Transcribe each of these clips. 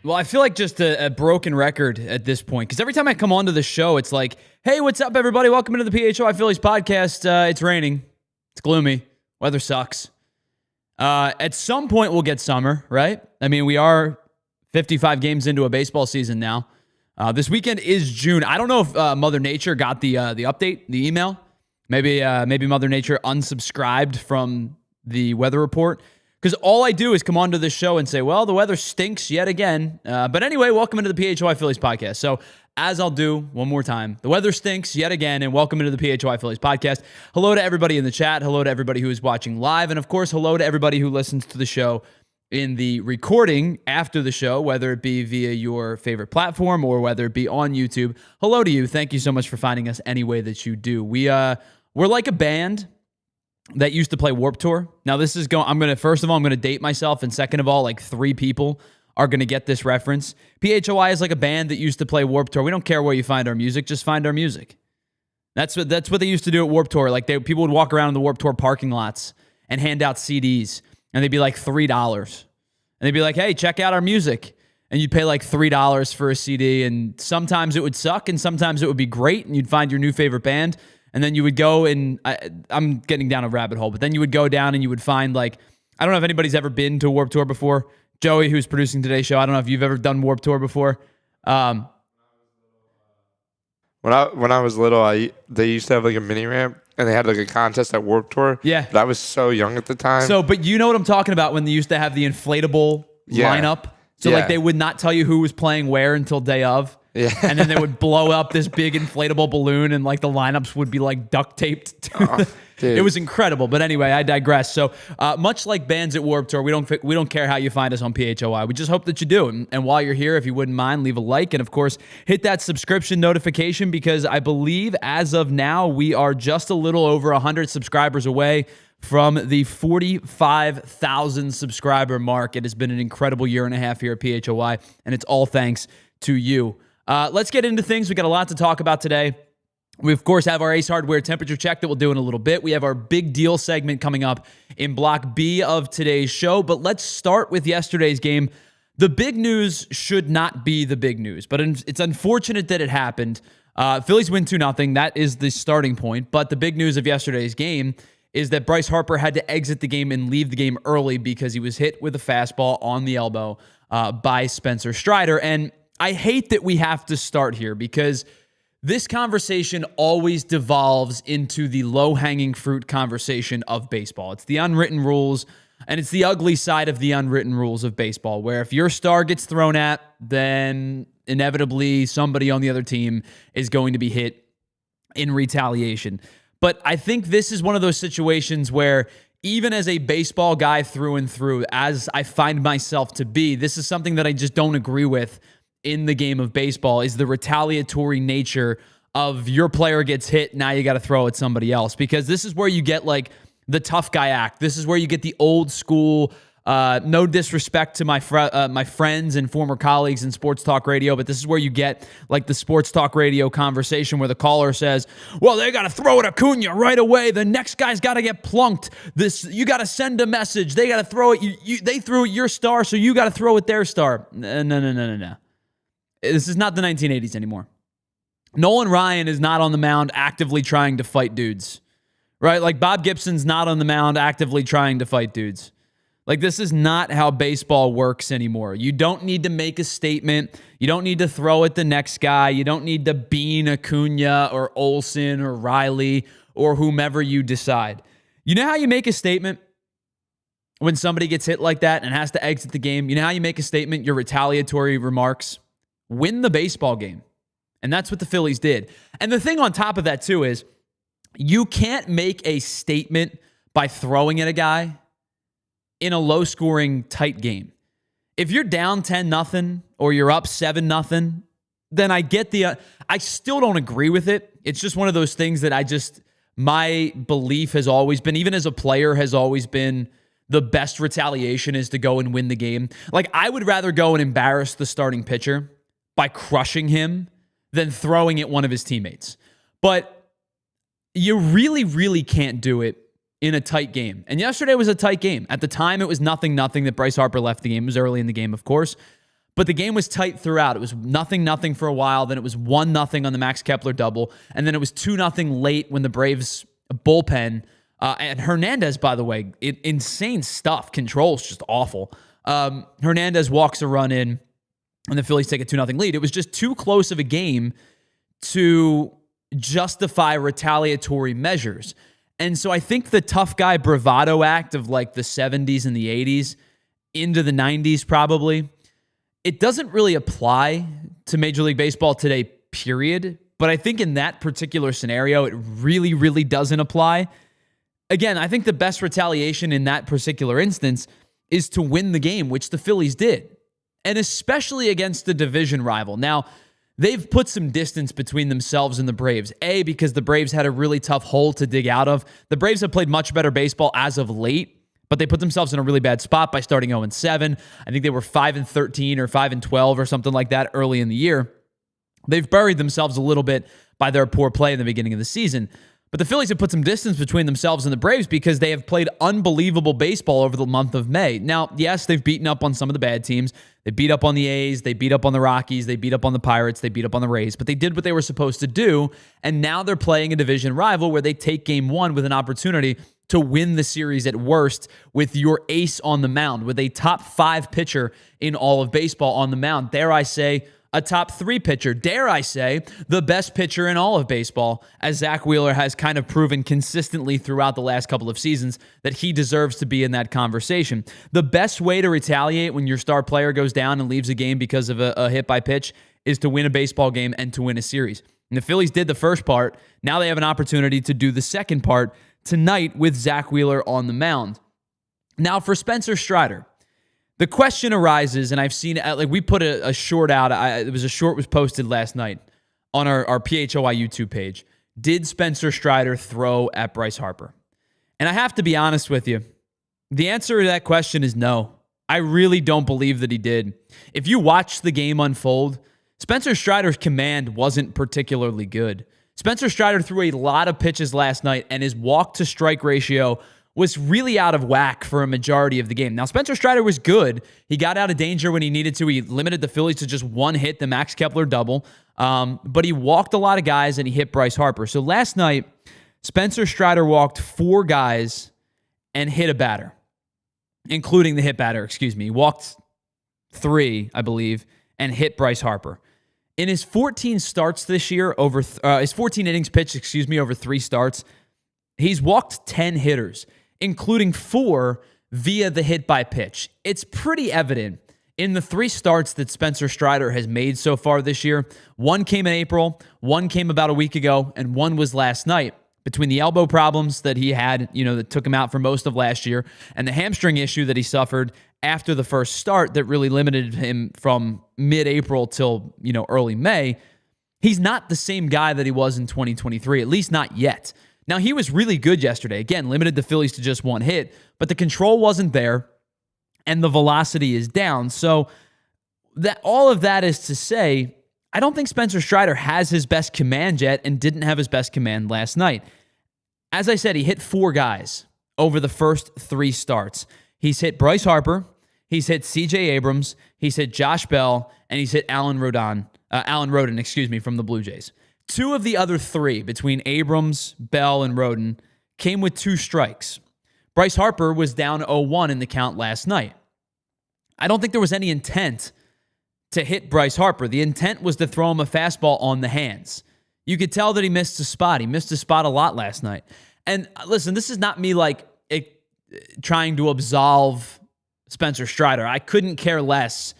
Well, I feel like just a broken record at this point, because every time I come onto the show, it's like, hey, what's up, everybody? Welcome into the PHLY Phillies podcast. It's raining. It's gloomy. Weather sucks. At some point, we'll get summer, right? I mean, we are 55 games into a baseball season now. This weekend is June. I don't know if Mother Nature got the update, the email. Maybe Mother Nature unsubscribed from the weather report. Because all I do is come onto this show and say, well, the weather stinks yet again. But anyway, welcome into the PHLY Phillies podcast. So as I'll do one more time, the weather stinks yet again, and welcome into the PHLY Phillies podcast. Hello to everybody in the chat. Hello to everybody who is watching live. And of course, hello to everybody who listens to the show in the recording after the show, whether it be via your favorite platform or whether it be on YouTube. Hello to you. Thank you so much for finding us any way that you do. We're like a band that used to play Warped Tour. Now this is first of all, I'm going to date myself. And second of all, like 3 people are going to get this reference. PHLY is like a band that used to play Warped Tour. We don't care where you find our music, just find our music. That's what they used to do at Warped Tour. Like people would walk around in the Warped Tour parking lots and hand out CDs, and they'd be like $3. And they'd be like, hey, check out our music. And you'd pay like $3 for a CD, and sometimes it would suck, and sometimes it would be great, and you'd find your new favorite band. And then you would go and I'm getting down a rabbit hole, but then you would go down and you would find, like, I don't know if anybody's ever been to Warped Tour before. Joey, who's producing today's show, I don't know if you've ever done Warped Tour before. When I was little, they used to have like a mini ramp, and they had like a contest at Warped Tour. Yeah. But I was so young at the time. So, but you know what I'm talking about when they used to have the inflatable lineup. So like they would not tell you who was playing where until day of. Yeah. And then they would blow up this big inflatable balloon, and like the lineups would be like duct taped. It was incredible. But anyway, I digress. So much like bands at Warped Tour, we don't care how you find us on PHLY. We just hope that you do. And while you're here, if you wouldn't mind, leave a like. And of course, hit that subscription notification, because I believe as of now, we are just a little over 100 subscribers away from the 45,000 subscriber mark. It has been an incredible year and a half here at PHLY, and it's all thanks to you. Let's get into things. We got a lot to talk about today. We, of course, have our Ace Hardware temperature check that we'll do in a little bit. We have our big deal segment coming up in Block B of today's show. But let's start with yesterday's game. The big news should not be the big news, but it's unfortunate that it happened. Phillies win 2-0. That is the starting point. But the big news of yesterday's game is that Bryce Harper had to exit the game and leave the game early because he was hit with a fastball on the elbow by Spencer Strider. And I hate that we have to start here, because this conversation always devolves into the low-hanging fruit conversation of baseball. It's the unwritten rules, and it's the ugly side of the unwritten rules of baseball, where if your star gets thrown at, then inevitably somebody on the other team is going to be hit in retaliation. But I think this is one of those situations where, even as a baseball guy through and through, as I find myself to be, this is something that I just don't agree with in the game of baseball, is the retaliatory nature of your player gets hit, now you got to throw at somebody else. Because this is where you get like the tough guy act. This is where you get the old school, no disrespect to my friends and former colleagues in sports talk radio, but this is where you get like the sports talk radio conversation where the caller says, well, they got to throw at Acuna right away. The next guy's got to get plunked. You got to send a message. They got to throw it. They threw at your star, so you got to throw at their star. No. This is not the 1980s anymore. Nolan Ryan is not on the mound actively trying to fight dudes, right? Like Bob Gibson's not on the mound actively trying to fight dudes. Like, this is not how baseball works anymore. You don't need to make a statement. You don't need to throw at the next guy. You don't need to bean Acuna or Olsen or Riley or whomever you decide. You know how you make a statement when somebody gets hit like that and has to exit the game? You know how you make a statement, your retaliatory remarks? Win the baseball game. And that's what the Phillies did. And the thing on top of that, too, is You can't make a statement by throwing at a guy in a low-scoring, tight game. If you're down 10-0 or you're up 7-0, then I get I still don't agree with it. It's just one of those things that my belief has always been, even as a player, has always been the best retaliation is to go and win the game. Like, I would rather go and embarrass the starting pitcher by crushing him than throwing at one of his teammates. But you really, really can't do it in a tight game. And yesterday was a tight game. At the time, it was 0-0 that Bryce Harper left the game. It was early in the game, of course. But the game was tight throughout. It was 0-0 for a while. Then it was 1-0 on the Max Kepler double. And then it was 2-0 late when the Braves bullpen, and Hernandez, by the way, insane stuff. Control's just awful. Hernandez walks a run in, and the Phillies take a 2-0 lead. It was just too close of a game to justify retaliatory measures. And so I think the tough guy bravado act of like the 70s and the 80s into the 90s probably, it doesn't really apply to Major League Baseball today, period. But I think in that particular scenario, it really, really doesn't apply. Again, I think the best retaliation in that particular instance is to win the game, which the Phillies did. And especially against the division rival. Now, they've put some distance between themselves and the Braves. A, because the Braves had a really tough hole to dig out of. The Braves have played much better baseball as of late, but they put themselves in a really bad spot by starting 0-7. I think they were 5-13 or 5-12 or something like that early in the year. They've buried themselves a little bit by their poor play in the beginning of the season. But the Phillies have put some distance between themselves and the Braves because they have played unbelievable baseball over the month of May. Now, yes, they've beaten up on some of the bad teams. They beat up on the A's. They beat up on the Rockies. They beat up on the Pirates. They beat up on the Rays. But they did what they were supposed to do, and now they're playing a division rival where they take game one with an opportunity to win the series at worst with your ace on the mound, with a top 5 pitcher in all of baseball on the mound. Dare I say, a top 3 pitcher, dare I say, the best pitcher in all of baseball, as Zach Wheeler has kind of proven consistently throughout the last couple of seasons that he deserves to be in that conversation. The best way to retaliate when your star player goes down and leaves a game because of a hit by pitch is to win a baseball game and to win a series. And the Phillies did the first part. Now they have an opportunity to do the second part tonight with Zach Wheeler on the mound. Now for Spencer Strider, the question arises, and I've seen it, like we put a short out. It was a short was posted last night on our PHLY YouTube page. Did Spencer Strider throw at Bryce Harper? And I have to be honest with you. The answer to that question is no. I really don't believe that he did. If you watch the game unfold, Spencer Strider's command wasn't particularly good. Spencer Strider threw a lot of pitches last night, and his walk-to-strike ratio was really out of whack for a majority of the game. Now, Spencer Strider was good. He got out of danger when he needed to. He limited the Phillies to just one hit, the Max Kepler double. But he walked a lot of guys, and he hit Bryce Harper. So last night, Spencer Strider walked 4 guys and hit a batter, including the hit batter, He walked 3, I believe, and hit Bryce Harper. In his 14 starts this year, his 14 innings pitched, over 3 starts, he's walked 10 hitters, including 4 via the hit by pitch. It's pretty evident in the 3 starts that Spencer Strider has made so far this year. 1 came in April, 1 came about a week ago, and 1 was last night. Between the elbow problems that he had, that took him out for most of last year, and the hamstring issue that he suffered after the first start that really limited him from mid-April till, early May, he's not the same guy that he was in 2023, at least not yet. Now, he was really good yesterday. Again, limited the Phillies to just 1 hit, but the control wasn't there, and the velocity is down. So that all of that is to say, I don't think Spencer Strider has his best command yet and didn't have his best command last night. As I said, he hit 4 guys over the first 3 starts. He's hit Bryce Harper, he's hit C.J. Abrams, he's hit Josh Bell, and he's hit Alan Rodon, from the Blue Jays. 2 of the other 3, between Abrams, Bell, and Rodon, came with 2 strikes. Bryce Harper was down 0-1 in the count last night. I don't think there was any intent to hit Bryce Harper. The intent was to throw him a fastball on the hands. You could tell that he missed a spot. He missed a spot a lot last night. And listen, this is not me trying to absolve Spencer Strider. I couldn't care less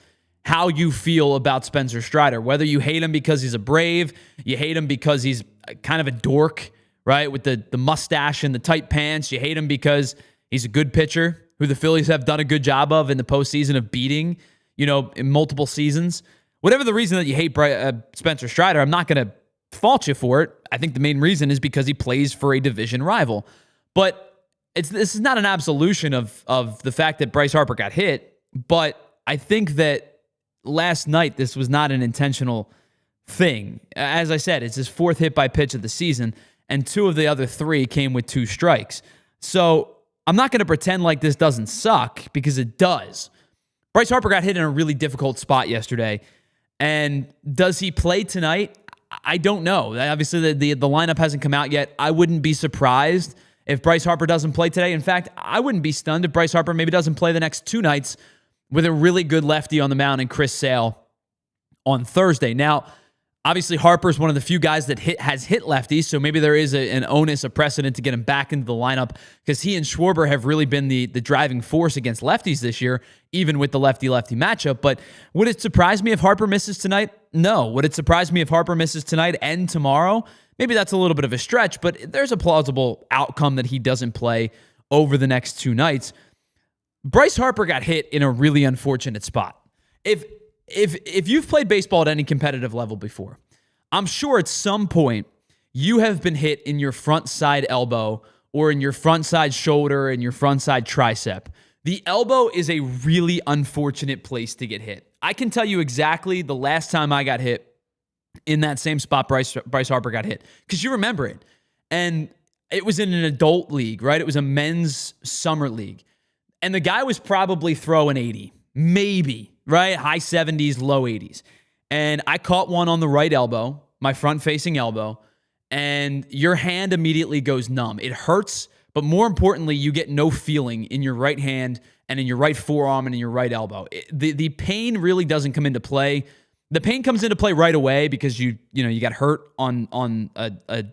how you feel about Spencer Strider, whether you hate him because he's a Brave, you hate him because he's kind of a dork, right? With the mustache and the tight pants. You hate him because he's a good pitcher who the Phillies have done a good job of in the postseason of beating, in multiple seasons. Whatever the reason that you hate Spencer Strider, I'm not going to fault you for it. I think the main reason is because he plays for a division rival. But this is not an absolution of the fact that Bryce Harper got hit, but I think that last night this was not an intentional thing. As I said, it's his 4th hit by pitch of the season, and 2 of the other 3 came with 2 strikes. So I'm not going to pretend like this doesn't suck, because it does. Bryce Harper got hit in a really difficult spot yesterday. And does he play tonight? I don't know. Obviously, the lineup hasn't come out yet. I wouldn't be surprised if Bryce Harper doesn't play today. In fact, I wouldn't be stunned if Bryce Harper maybe doesn't play the next 2 nights with a really good lefty on the mound and Chris Sale on Thursday. Now, obviously, Harper's one of the few guys that has hit lefties, so maybe there is an onus, a precedent to get him back into the lineup, because he and Schwarber have really been the driving force against lefties this year, even with the lefty-lefty matchup. But would it surprise me if Harper misses tonight? No. Would it surprise me if Harper misses tonight and tomorrow? Maybe that's a little bit of a stretch, but there's a plausible outcome that he doesn't play over the next 2 nights. Bryce Harper got hit in a really unfortunate spot. If you've played baseball at any competitive level before, I'm sure at some point you have been hit in your front side elbow or in your front side shoulder and your front side tricep. The elbow is a really unfortunate place to get hit. I can tell you exactly the last time I got hit in that same spot Bryce Harper got hit, because you remember it. And it was in an adult league, right? It was a men's summer league. And the guy was probably throwing 80, maybe, right? High 70s, low 80s. And I caught one on the right elbow, my front-facing elbow, and your hand immediately goes numb. It hurts, but more importantly, you get no feeling in your right hand and in your right forearm and in your right elbow. The pain really doesn't come into play. The pain comes into play right away because you got hurt on a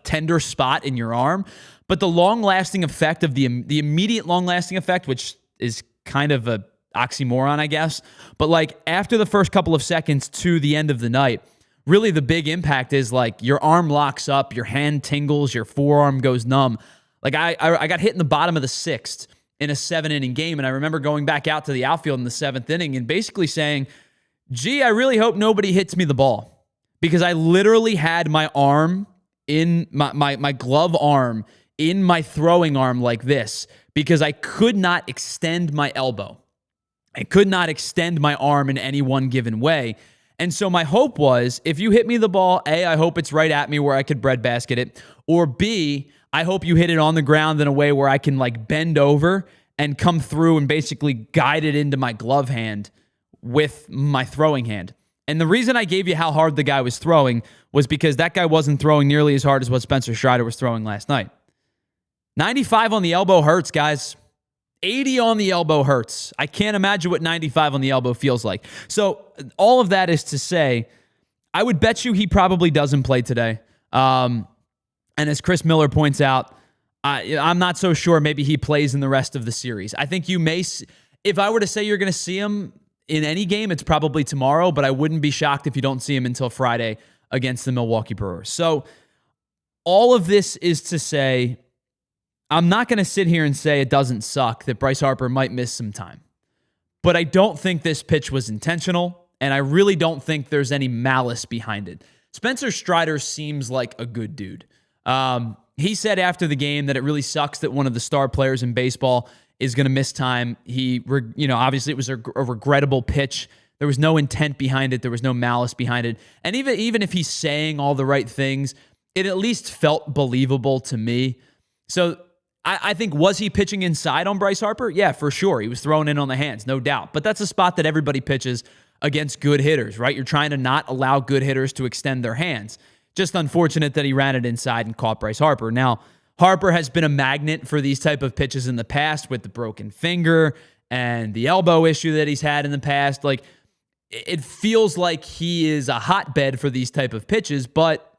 tender spot in your arm. But the long-lasting effect of the immediate long-lasting effect, which is kind of a oxymoron, I guess, but like after the first couple of seconds to the end of the night, really the big impact is like your arm locks up, your hand tingles, your forearm goes numb. Like I got hit in the bottom of the 6th in a 7-inning game, and I remember going back out to the outfield in the 7th inning and basically saying, gee, I really hope nobody hits me the ball, because I literally had my arm in my glove arm in my throwing arm like this, because I could not extend my elbow. I could not extend my arm in any one given way. And so my hope was, if you hit me the ball, A, I hope it's right at me where I could breadbasket it, or B, I hope you hit it on the ground in a way where I can like bend over and come through and basically guide it into my glove hand with my throwing hand. And the reason I gave you how hard the guy was throwing was because that guy wasn't throwing nearly as hard as what Spencer Strider was throwing last night. 95 on the elbow hurts, guys. 80 on the elbow hurts. I can't imagine what 95 on the elbow feels like. So all of that is to say, I would bet you he probably doesn't play today. And as Chris Miller points out, I'm not so sure maybe he plays in the rest of the series. I think you may, if I were to say you're going to see him in any game, it's probably tomorrow, but I wouldn't be shocked if you don't see him until Friday against the Milwaukee Brewers. So all of this is to say, I'm not going to sit here and say it doesn't suck that Bryce Harper might miss some time. But I don't think this pitch was intentional, and I really don't think there's any malice behind it. Spencer Strider seems like a good dude. He said after the game that it really sucks that one of the star players in baseball is going to miss time. Obviously it was a regrettable pitch. There was no intent behind it. There was no malice behind it. And even if he's saying all the right things, it at least felt believable to me. So I think, was he pitching inside on Bryce Harper? Yeah, for sure. He was throwing in on the hands, no doubt. But that's a spot that everybody pitches against good hitters, right? You're trying to not allow good hitters to extend their hands. Just unfortunate that he ran it inside and caught Bryce Harper. Now, Harper has been a magnet for these type of pitches in the past with the broken finger and the elbow issue that he's had in the past. Like, it feels like he is a hotbed for these type of pitches, but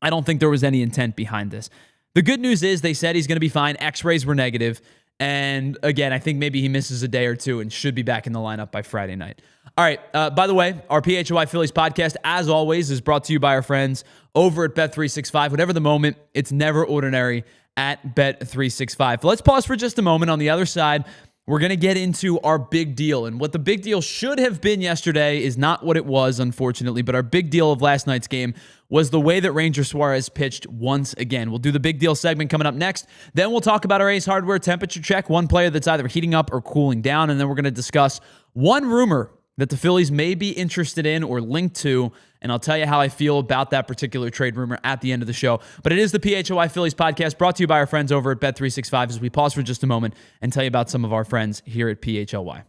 I don't think there was any intent behind this. The good news is they said he's going to be fine. X-rays were negative, And again, I think maybe he misses a day or two and should be back in the lineup by Friday night. All right. By the way, our PHLY Phillies podcast, as always, is brought to you by our friends over at Bet365. Whatever the moment, it's never ordinary at Bet365. Let's pause for just a moment. On the other side, we're going to get into our big deal. And what the big deal should have been yesterday is not what it was, unfortunately. But our big deal of last night's game was the way that Ranger Suarez pitched once again. We'll do the big deal segment coming up next. Then we'll talk about our Ace Hardware temperature check, one player that's either heating up or cooling down. And then we're going to discuss one rumor that the Phillies may be interested in or linked to, and I'll tell you how I feel about that particular trade rumor at the end of the show. But it is the PHLY Phillies podcast brought to you by our friends over at Bet365 as we pause for just a moment and tell you about some of our friends here at PHLY.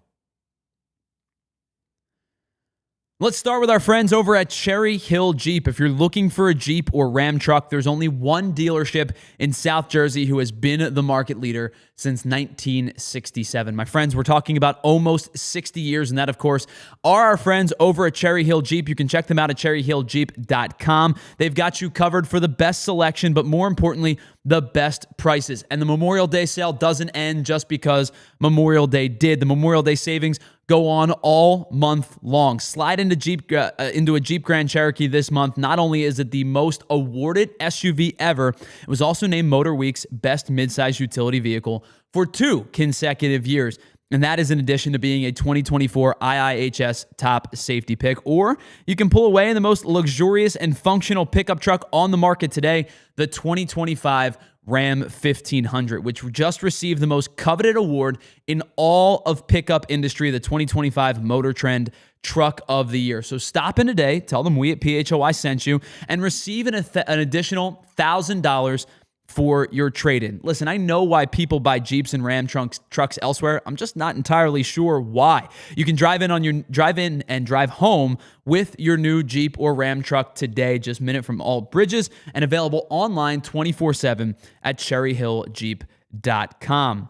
Let's start with our friends over at Cherry Hill Jeep. If you're looking for a Jeep or Ram truck, there's only one dealership in South Jersey who has been the market leader since 1967. My friends, we're talking about almost 60 years, and that, of course, are our friends over at Cherry Hill Jeep. You can check them out at cherryhilljeep.com. They've got you covered for the best selection, but more importantly, the best prices. And the Memorial Day sale doesn't end just because Memorial Day did. The Memorial Day savings go on all month long. Slide into a Jeep Grand Cherokee this month. Not only is it the most awarded SUV ever, it was also named Motor Week's best midsize utility vehicle for 2 consecutive years. And that is in addition to being a 2024 IIHS top safety pick. Or you can pull away in the most luxurious and functional pickup truck on the market today, the 2025 Ram 1500, which just received the most coveted award in all of pickup industry, the 2025 Motor Trend Truck of the Year. So stop in today, tell them we at PHLY sent you, and receive an additional $1,000 for your trade-in. Listen, I know why people buy Jeeps and Ram trucks elsewhere. I'm just not entirely sure why. You can drive in and drive home with your new Jeep or Ram truck today, just a minute from all bridges, and available online 24/7 at cherryhilljeep.com.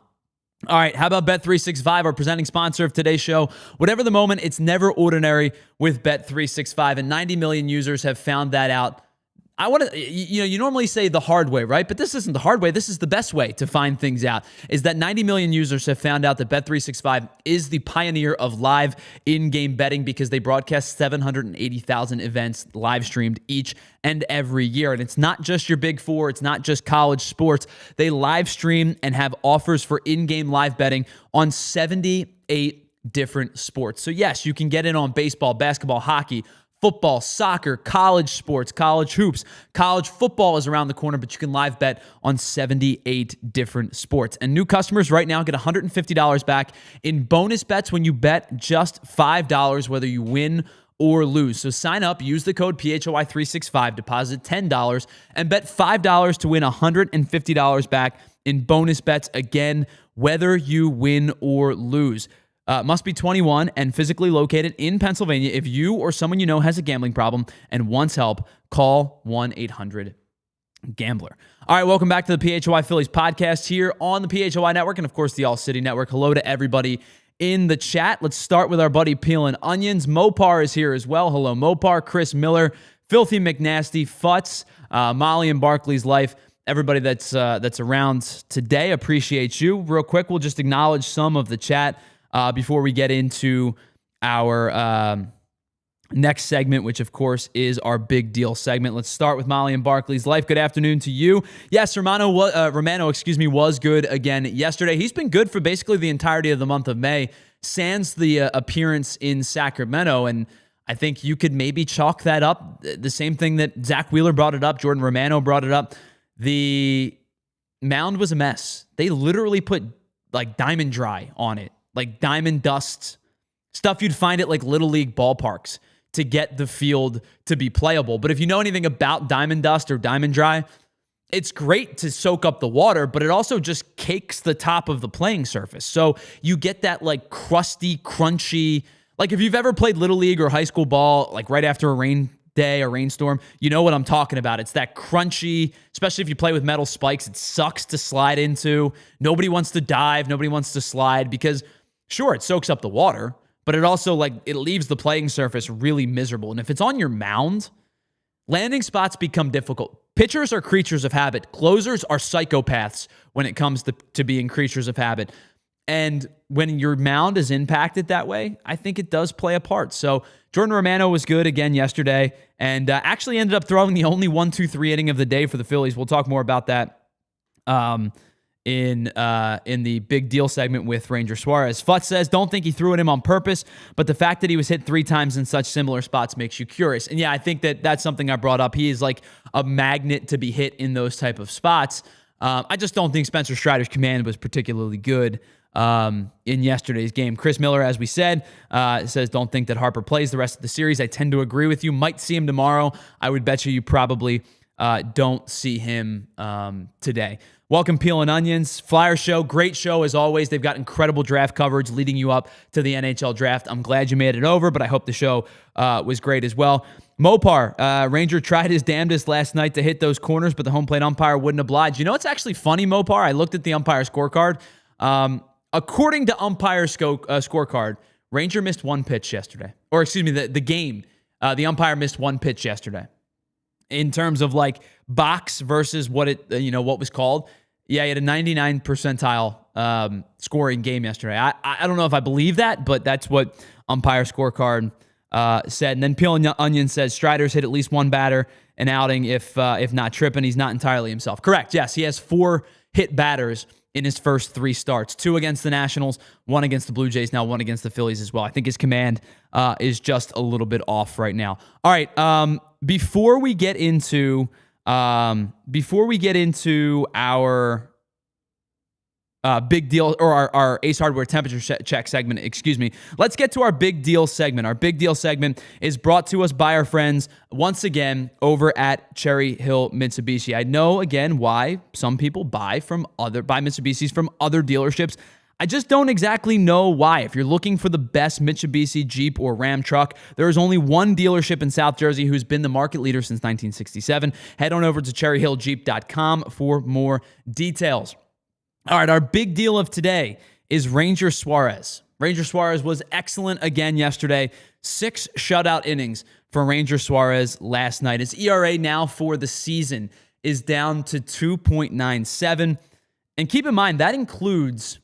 All right, how about Bet365, our presenting sponsor of today's show? Whatever the moment, it's never ordinary with Bet365, and 90 million users have found that out. I want to, you normally say the hard way, right? But this isn't the hard way. This is the best way to find things out, is that 90 million users have found out that Bet365 is the pioneer of live in-game betting because they broadcast 780,000 events live streamed each and every year. And it's not just your big four. It's not just college sports. They live stream and have offers for in-game live betting on 78 different sports. So yes, you can get in on baseball, basketball, hockey, football, soccer, college sports, college hoops. College football is around the corner, but you can live bet on 78 different sports. And new customers right now get $150 back in bonus bets when you bet just $5, whether you win or lose. So sign up, use the code PHLY365, deposit $10, and bet $5 to win $150 back in bonus bets, again, whether you win or lose. Must be 21 and physically located in Pennsylvania. If you or someone you know has a gambling problem and wants help, call 1-800-GAMBLER. All right, welcome back to the PHLY Phillies podcast here on the PHLY Network and, of course, the ALLCITY Network. Hello to everybody in the chat. Let's start with our buddy Peelin' Onions. Mopar is here as well. Hello, Mopar, Chris Miller, Filthy McNasty, Futz, Molly and Barkley's Life. Everybody that's around today, appreciate you. Real quick, we'll just acknowledge some of the chat before we get into our next segment, which, of course, is our big deal segment. Let's start with Molly and Barkley's Life. Good afternoon to you. Yes, Romano was good again yesterday. He's been good for basically the entirety of the month of May, sans the appearance in Sacramento, and I think you could maybe chalk that up. The same thing that Zach Wheeler brought it up, Jordan Romano brought it up. The mound was a mess. They literally put like diamond dry on it, like diamond dust, stuff you'd find at like Little League ballparks to get the field to be playable. But if you know anything about diamond dust or diamond dry, it's great to soak up the water, but it also just cakes the top of the playing surface. So you get that like crusty, crunchy, like if you've ever played Little League or high school ball, like right after a rain day, a rainstorm, you know what I'm talking about. It's that crunchy, especially if you play with metal spikes, it sucks to slide into. Nobody wants to dive. Nobody wants to slide because sure, it soaks up the water, but it also it leaves the playing surface really miserable. And if it's on your mound, landing spots become difficult pitchers are creatures of habit. Closers are psychopaths when it comes to being creatures of habit. And when your mound is impacted that way, I think it does play a part. So Jordan Romano was good again yesterday and actually ended up throwing the only 1-2-3 inning of the day for the Phillies. We'll talk more about that in the big deal segment with Ranger Suarez. Futz says, don't think he threw at him on purpose, but the fact that he was hit 3 times in such similar spots makes you curious. And yeah, I think that's something I brought up. He is like a magnet to be hit in those type of spots. I just don't think Spencer Strider's command was particularly good in yesterday's game. Chris Miller, as we said, says, don't think that Harper plays the rest of the series. I tend to agree with you. Might see him tomorrow. I would bet you probably don't see him today. Welcome, Peel and Onions. Flyer show, great show as always. They've got incredible draft coverage leading you up to the NHL draft. I'm glad you made it over, but I hope the show was great as well. Mopar, Ranger tried his damnedest last night to hit those corners, but the home plate umpire wouldn't oblige. You know what's actually funny, Mopar? I looked at the umpire scorecard. According to umpire scorecard, Ranger missed 1 pitch yesterday. Or excuse me, the game. The umpire missed 1 pitch yesterday. In terms of like box versus what was called. Yeah, he had a 99 percentile scoring game yesterday. I don't know if I believe that, but that's what umpire scorecard said. And then Peel and Onion says Strider's hit at least 1 batter an outing if not tripping. He's not entirely himself. Correct. Yes, he has 4 hit batters in his first 3 starts. 2 against the Nationals, 1 against the Blue Jays, now 1 against the Phillies as well. I think his command is just a little bit off right now. All right, before we get into our big deal or our Ace Hardware temperature check segment, excuse me. Let's get to our big deal segment. Our big deal segment is brought to us by our friends once again over at Cherry Hill Mitsubishi. I know again why some people buy Mitsubishis from other dealerships. I just don't exactly know why. If you're looking for the best Mitsubishi, Jeep, or Ram truck, there is only one dealership in South Jersey who's been the market leader since 1967. Head on over to cherryhilljeep.com for more details. All right, our big deal of today is Ranger Suarez. Ranger Suarez was excellent again yesterday. 6 shutout innings for Ranger Suarez last night. His ERA now for the season is down to 2.97. And keep in mind, that includes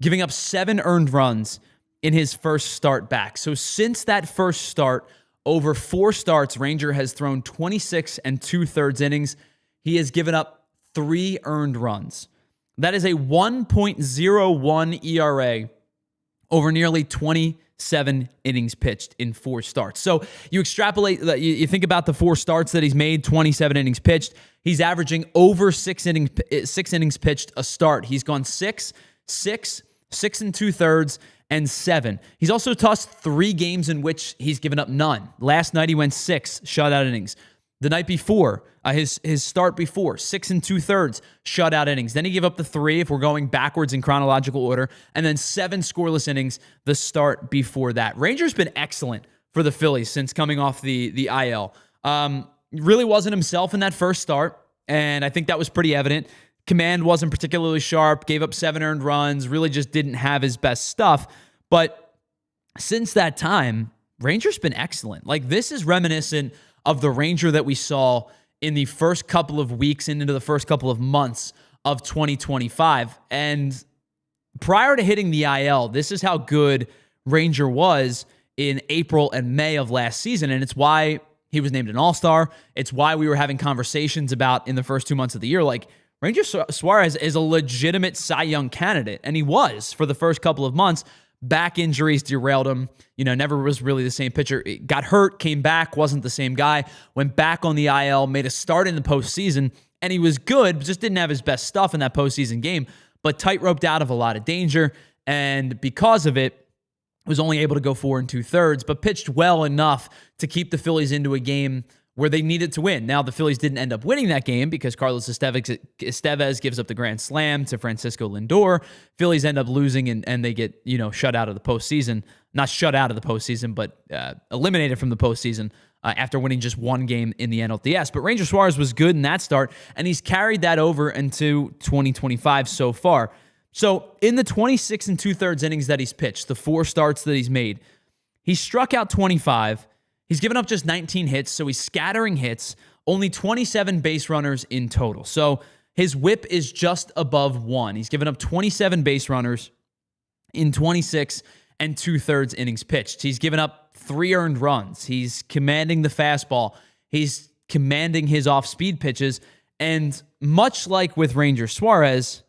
giving up 7 earned runs in his first start back. So since that first start, over 4 starts, Ranger has thrown 26 2/3 innings. He has given up 3 earned runs. That is a 1.01 ERA over nearly 27 innings pitched in 4 starts. So you extrapolate, you think about the 4 starts that he's made, 27 innings pitched. He's averaging over 6 innings pitched a start. He's gone 6 2/3, and 7. He's also tossed 3 games in which he's given up none. Last night he went 6 shutout innings. The night before, his start before, 6 2/3 shutout innings. Then he gave up the 3, if we're going backwards in chronological order, and then 7 scoreless innings the start before that. Ranger's been excellent for the Phillies since coming off the IL. Really wasn't himself in that first start, and I think that was pretty evident. Command wasn't particularly sharp, gave up 7 earned runs, really just didn't have his best stuff. But since that time, Ranger's been excellent. Like, this is reminiscent of the Ranger that we saw in the first couple of weeks and into the first couple of months of 2025. And prior to hitting the IL, this is how good Ranger was in April and May of last season. And it's why he was named an All-Star. It's why we were having conversations about in the first 2 months of the year, like, Ranger Suarez is a legitimate Cy Young candidate, and he was for the first couple of months. Back injuries derailed him. Never was really the same pitcher. Got hurt, came back, wasn't the same guy. Went back on the IL, made a start in the postseason, and he was good, but just didn't have his best stuff in that postseason game. But tight-roped out of a lot of danger, and because of it, was only able to go 4 2/3, but pitched well enough to keep the Phillies into a game where they needed to win. Now, the Phillies didn't end up winning that game because Carlos Estevez gives up the grand slam to Francisco Lindor. Phillies end up losing, and they get, shut out of the postseason. Not shut out of the postseason, but eliminated from the postseason after winning just 1 game in the NLDS. But Ranger Suarez was good in that start, and he's carried that over into 2025 so far. So in the 26 2/3 innings that he's pitched, the 4 starts that he's made, he struck out 25. He's given up just 19 hits, so he's scattering hits. only 27 base runners in total. So his whip is just above 1. He's given up 27 base runners in 26 and 2/3 innings pitched. He's given up 3 earned runs. He's commanding the fastball. He's commanding his off-speed pitches. And much like with Ranger Suarez,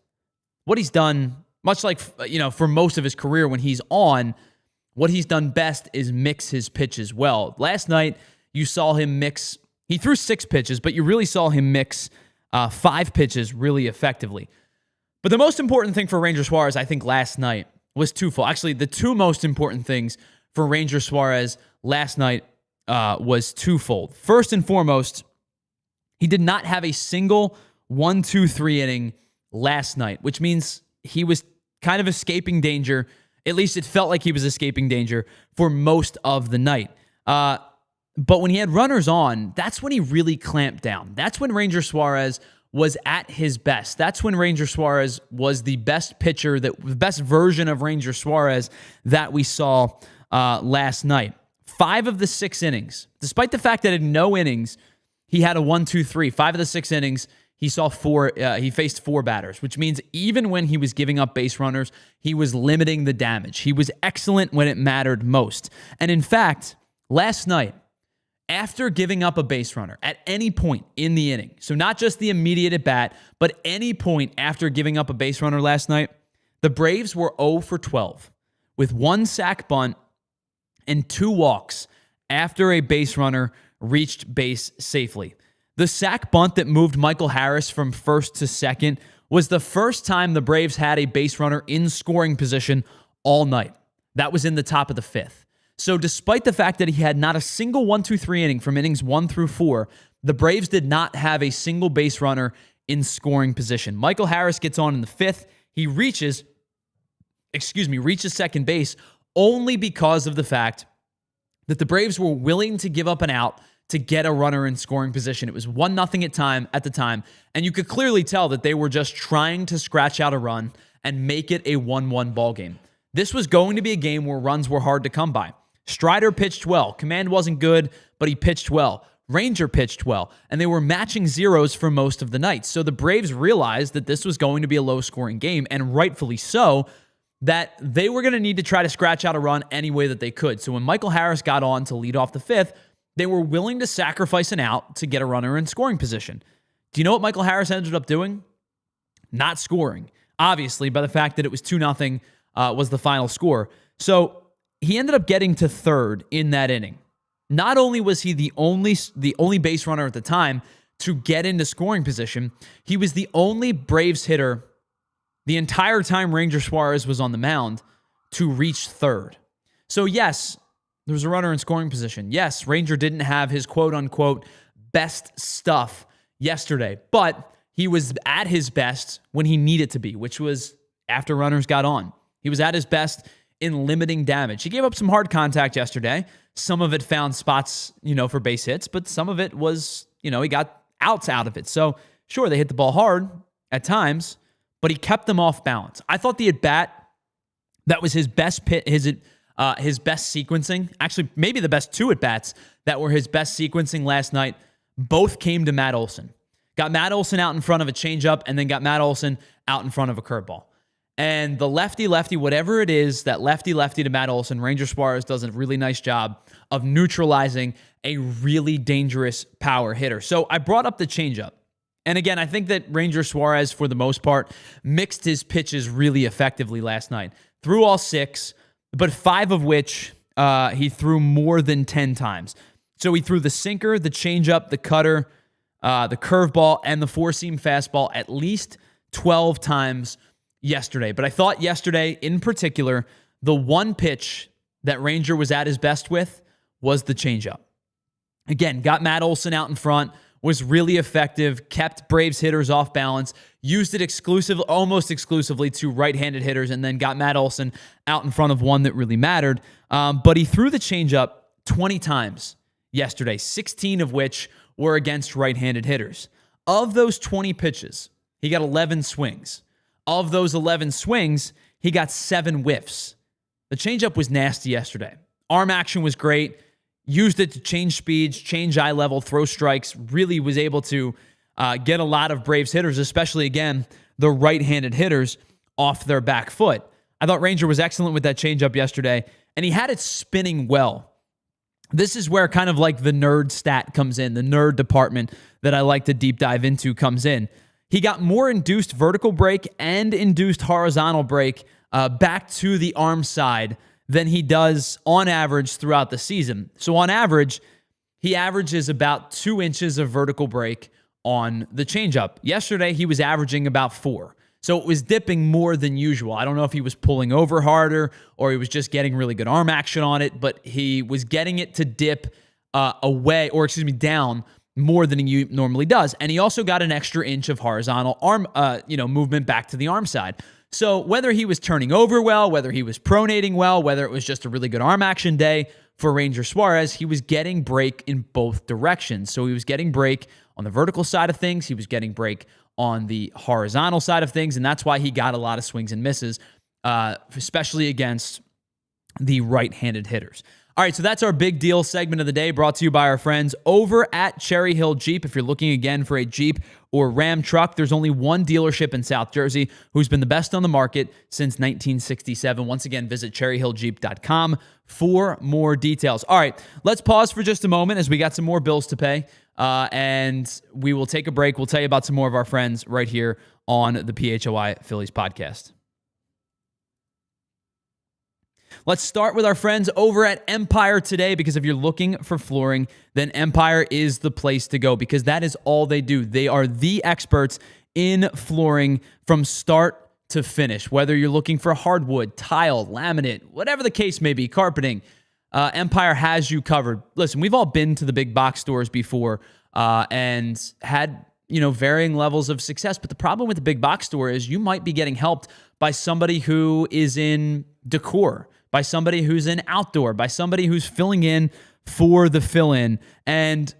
what he's done, much like, for most of his career when he's on, what he's done best is mix his pitches well. Last night, you saw him mix. He threw 6 pitches, but you really saw him mix 5 pitches really effectively. But the most important thing for Ranger Suarez, I think, last night was twofold. Actually, the 2 most important things for Ranger Suarez last night was twofold. First and foremost, he did not have a single 1-2-3 inning last night, which means he was kind of escaping danger. At least it felt like he was escaping danger for most of the night. But when he had runners on, that's when he really clamped down. That's when Ranger Suarez was at his best. That's when Ranger Suarez was the best pitcher, the best version of Ranger Suarez that we saw last night. 5 of the 6 innings, despite the fact that in no innings he had a 1-2-3. 5 of the 6 innings, he saw 4. He faced 4 batters, which means even when he was giving up base runners, he was limiting the damage. He was excellent when it mattered most. And in fact, last night, after giving up a base runner at any point in the inning, so not just the immediate at bat, but any point after giving up a base runner last night, the Braves were 0 for 12 with 1 sac bunt and 2 walks after a base runner reached base safely. The sac bunt that moved Michael Harris from first to second was the first time the Braves had a base runner in scoring position all night. That was in the top of the 5th. So despite the fact that he had not a single 1-2-3 inning from innings 1 through 4, the Braves did not have a single base runner in scoring position. Michael Harris gets on in the 5th. He reaches second base only because of the fact that the Braves were willing to give up an out to get a runner in scoring position. It was 1-0 at the time, and you could clearly tell that they were just trying to scratch out a run and make it a 1-1 ball game. This was going to be a game where runs were hard to come by. Strider pitched well. Command wasn't good, but he pitched well. Ranger pitched well, and they were matching zeros for most of the night. So the Braves realized that this was going to be a low-scoring game, and rightfully so, that they were going to need to try to scratch out a run any way that they could. So when Michael Harris got on to lead off the 5th, they were willing to sacrifice an out to get a runner in scoring position. Do you know what Michael Harris ended up doing? Not scoring. Obviously, by the fact that it was 2-0 was the final score. So he ended up getting to third in that inning. Not only was he the only base runner at the time to get into scoring position, he was the only Braves hitter the entire time Ranger Suarez was on the mound to reach third. So yes, there was a runner in scoring position. Yes, Ranger didn't have his quote-unquote best stuff yesterday, but he was at his best when he needed to be, which was after runners got on. He was at his best in limiting damage. He gave up some hard contact yesterday. Some of it found spots, for base hits, but some of it was, he got outs out of it. So sure, they hit the ball hard at times, but he kept them off balance. I thought the at-bat, that was his best his best sequencing. Actually, maybe the best 2 at-bats that were his best sequencing last night, both came to Matt Olson. Got Matt Olson out in front of a changeup, and then got Matt Olson out in front of a curveball. And the lefty-lefty, whatever it is, that lefty-lefty to Matt Olson, Ranger Suarez does a really nice job of neutralizing a really dangerous power hitter. So I brought up the changeup. And again, I think that Ranger Suarez, for the most part, mixed his pitches really effectively last night. Threw all 6, but 5 of which he threw more than 10 times. So he threw the sinker, the changeup, the cutter, the curveball, and the 4-seam fastball at least 12 times yesterday. But I thought yesterday, in particular, the one pitch that Ranger was at his best with was the changeup. Again, got Matt Olson out in front, was really effective, kept Braves hitters off balance, used it almost exclusively to right-handed hitters, and then got Matt Olson out in front of one that really mattered. But he threw the changeup 20 times yesterday, 16 of which were against right-handed hitters. Of those 20 pitches, he got 11 swings. Of those 11 swings, he got 7 whiffs. The changeup was nasty yesterday. Arm action was great. used it to change speeds, change eye level, throw strikes, really was able to get a lot of Braves hitters, especially, again, the right-handed hitters, off their back foot. I thought Ranger was excellent with that changeup yesterday, and he had it spinning well. This is where kind of like the nerd stat comes in, the nerd department that I like to deep dive into comes in. He got more induced vertical break and induced horizontal break back to the arm side than he does on average throughout the season. So on average, he averages about 2 inches of vertical break on the changeup. Yesterday, he was averaging about 4. So it was dipping more than usual. I don't know if he was pulling over harder or he was just getting really good arm action on it, but he was getting it to dip down more than he normally does. And he also got an extra inch of horizontal arm, movement back to the arm side. So whether he was turning over well, whether he was pronating well, whether it was just a really good arm action day for Ranger Suarez, he was getting break in both directions. So he was getting break on the vertical side of things. He was getting break on the horizontal side of things. And that's why he got a lot of swings and misses, especially against the right-handed hitters. All right, so that's our big deal segment of the day, brought to you by our friends over at Cherry Hill Jeep. If you're looking again for a Jeep or Ram truck, there's only one dealership in South Jersey who's been the best on the market since 1967. Once again, visit cherryhilljeep.com for more details. All right, let's pause for just a moment as we got some more bills to pay, and we will take a break. We'll tell you about some more of our friends right here on the PHLY Phillies podcast. Let's start with our friends over at Empire today, because if you're looking for flooring, then Empire is the place to go, because that is all they do. They are the experts in flooring from start to finish. Whether you're looking for hardwood, tile, laminate, whatever the case may be, carpeting, Empire has you covered. Listen, we've all been to the big box stores before and had varying levels of success. But the problem with the big box store is you might be getting helped by somebody who is in decor, by somebody who's in outdoor, by somebody who's filling in for the fill-in, and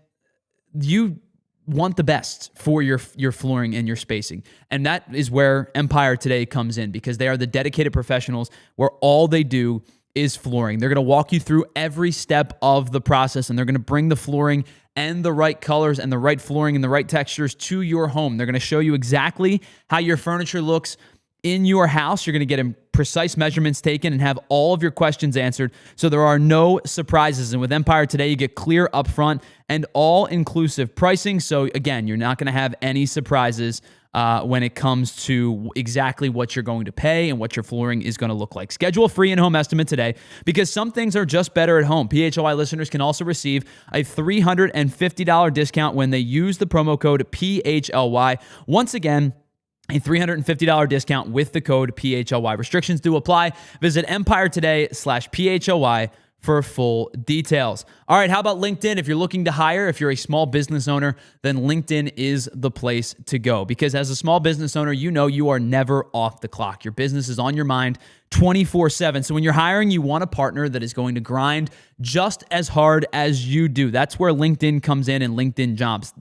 you want the best for your flooring and your spacing. And that is where Empire today comes in, because they are the dedicated professionals where all they do is flooring. They're going to walk you through every step of the process, and they're going to bring the flooring and the right colors and the right flooring and the right textures to your home. They're going to show you exactly how your furniture looks in your house. You're going to get precise measurements taken and have all of your questions answered, so there are no surprises. And with Empire today, you get clear upfront and all-inclusive pricing. So again, you're not going to have any surprises when it comes to exactly what you're going to pay and what your flooring is going to look like. Schedule a free in-home estimate today, because some things are just better at home. PHLY listeners can also receive a $350 discount when they use the promo code PHLY. Once again, a $350 discount with the code PHLY. Restrictions do apply. Visit empiretoday.com/PHLY for full details. All right, how about LinkedIn? If you're looking to hire, if you're a small business owner, then LinkedIn is the place to go, because as a small business owner, you are never off the clock. Your business is on your mind 24/7. So when you're hiring, you want a partner that is going to grind just as hard as you do. That's where LinkedIn comes in, and LinkedIn jobs.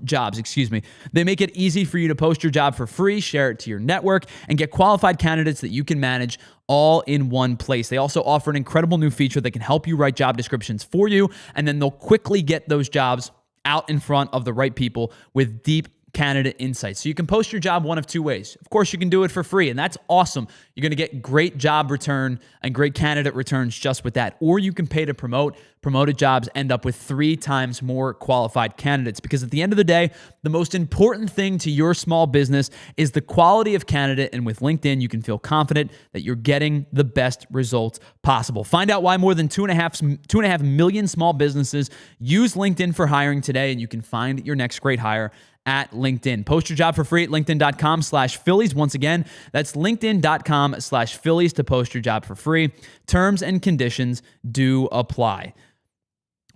They make it easy for you to post your job for free, share it to your network, and get qualified candidates that you can manage all in one place. They also offer an incredible new feature that can help you write job descriptions for you, and then they'll quickly get those jobs out in front of the right people with deep candidate insights. So you can post your job one of two ways. Of course, you can do it for free, and that's awesome. You're going to get great job return and great candidate returns just with that. Or you can pay to promote. Promoted jobs end up with 3 times more qualified candidates, because at the end of the day, the most important thing to your small business is the quality of candidate. And with LinkedIn, you can feel confident that you're getting the best results possible. Find out why more than 2.5 million small businesses use LinkedIn for hiring today, and you can find your next great hire at LinkedIn. Post your job for free at linkedin.com/Phillies. Once again, that's linkedin.com/Phillies to post your job for free. Terms and conditions do apply.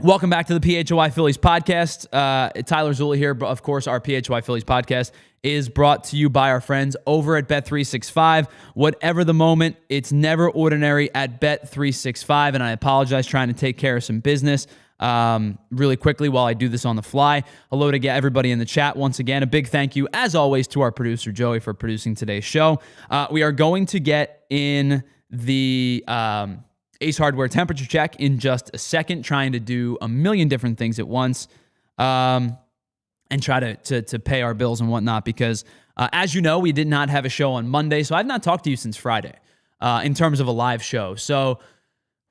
Welcome back to the PHLY Phillies podcast. Tyler Zula here. Of course, our PHLY Phillies podcast is brought to you by our friends over at Bet365. Whatever the moment, it's never ordinary at Bet365. And I apologize trying to take care of some business really quickly while I do this on the fly. Hello to everybody in the chat. Once again, a big thank you, as always, to our producer, Joey, for producing today's show. We are going to get in the Ace Hardware temperature check in just a second, trying to do a million different things at once and try to pay our bills and whatnot because, as you know, we did not have a show on Monday, so I've not talked to you since Friday in terms of a live show. So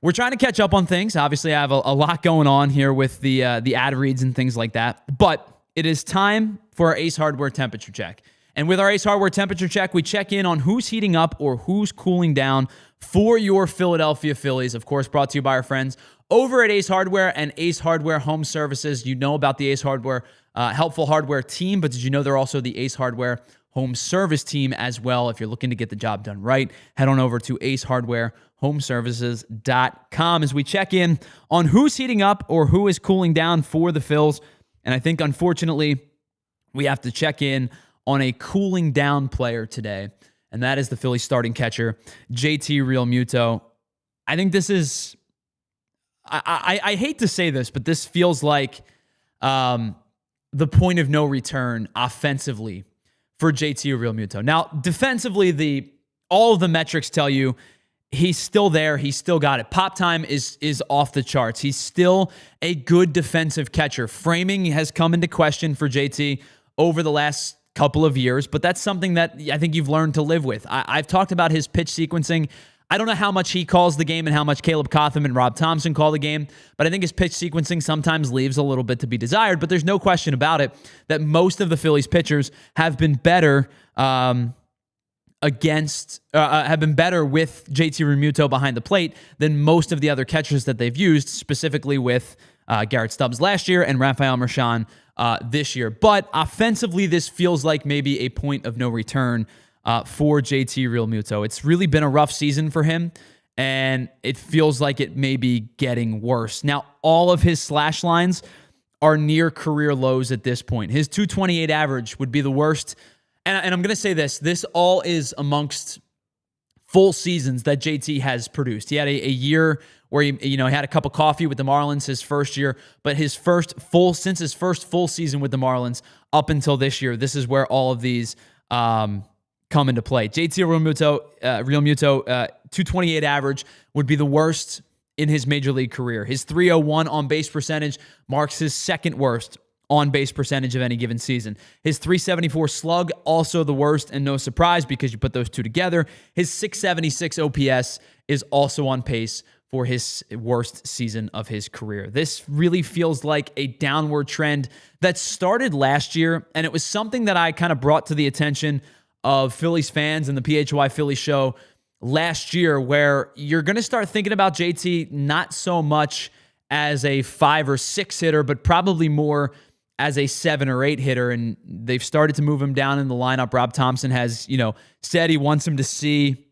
we're trying to catch up on things. Obviously, I have a lot going on here with the ad reads and things like that, but it is time for our Ace Hardware temperature check. And with our Ace Hardware temperature check, we check in on who's heating up or who's cooling down for your Philadelphia Phillies. Of course, brought to you by our friends over at Ace Hardware and Ace Hardware Home Services. You know about the Ace Hardware Helpful Hardware team, but did you know they're also the Ace Hardware Home Service team as well? If you're looking to get the job done right, head on over to acehardwarehomeservices.com as we check in on who's heating up or who is cooling down for the Phils. And I think, unfortunately, we have to check in on a cooling down player today, and that is the Phillies starting catcher, JT Realmuto. I think this is, I hate to say this, but this feels like the point of no return offensively for JT Realmuto. Now, defensively, all of the metrics tell you he's still there. He's still got it. Pop time is off the charts. He's still a good defensive catcher. Framing has come into question for JT over the last couple of years, but that's something that I think you've learned to live with. I've talked about his pitch sequencing. I don't know how much he calls the game and how much Caleb Cotham and Rob Thompson call the game, but I think his pitch sequencing sometimes leaves a little bit to be desired, but there's no question about it that most of the Phillies pitchers have been better have been better with JT Realmuto behind the plate than most of the other catchers that they've used, specifically with Garrett Stubbs last year and Rafael Marchand this year. But offensively, this feels like maybe a point of no return for JT Realmuto. It's really been a rough season for him, and it feels like it may be getting worse. Now, all of his slash lines are near career lows at this point. His 228 average would be the worst. And I'm going to say this all is amongst full seasons that JT has produced. He had a year where he had a cup of coffee with the Marlins his first year, but since his first full season with the Marlins up until this year, this is where all of these come into play. JT Realmuto, 228 average would be the worst in his major league career. His 301 on base percentage marks his second worst on base percentage of any given season. His 374 slug, also the worst, and no surprise because you put those two together. His 676 OPS is also on pace for his worst season of his career. This really feels like a downward trend that started last year, and it was something that I kind of brought to the attention of Phillies fans and the PHLY Philly show last year, where you're going to start thinking about JT not so much as a 5 or 6 hitter, but probably more as a 7 or 8 hitter, and they've started to move him down in the lineup. Rob Thompson has, said he wants him to see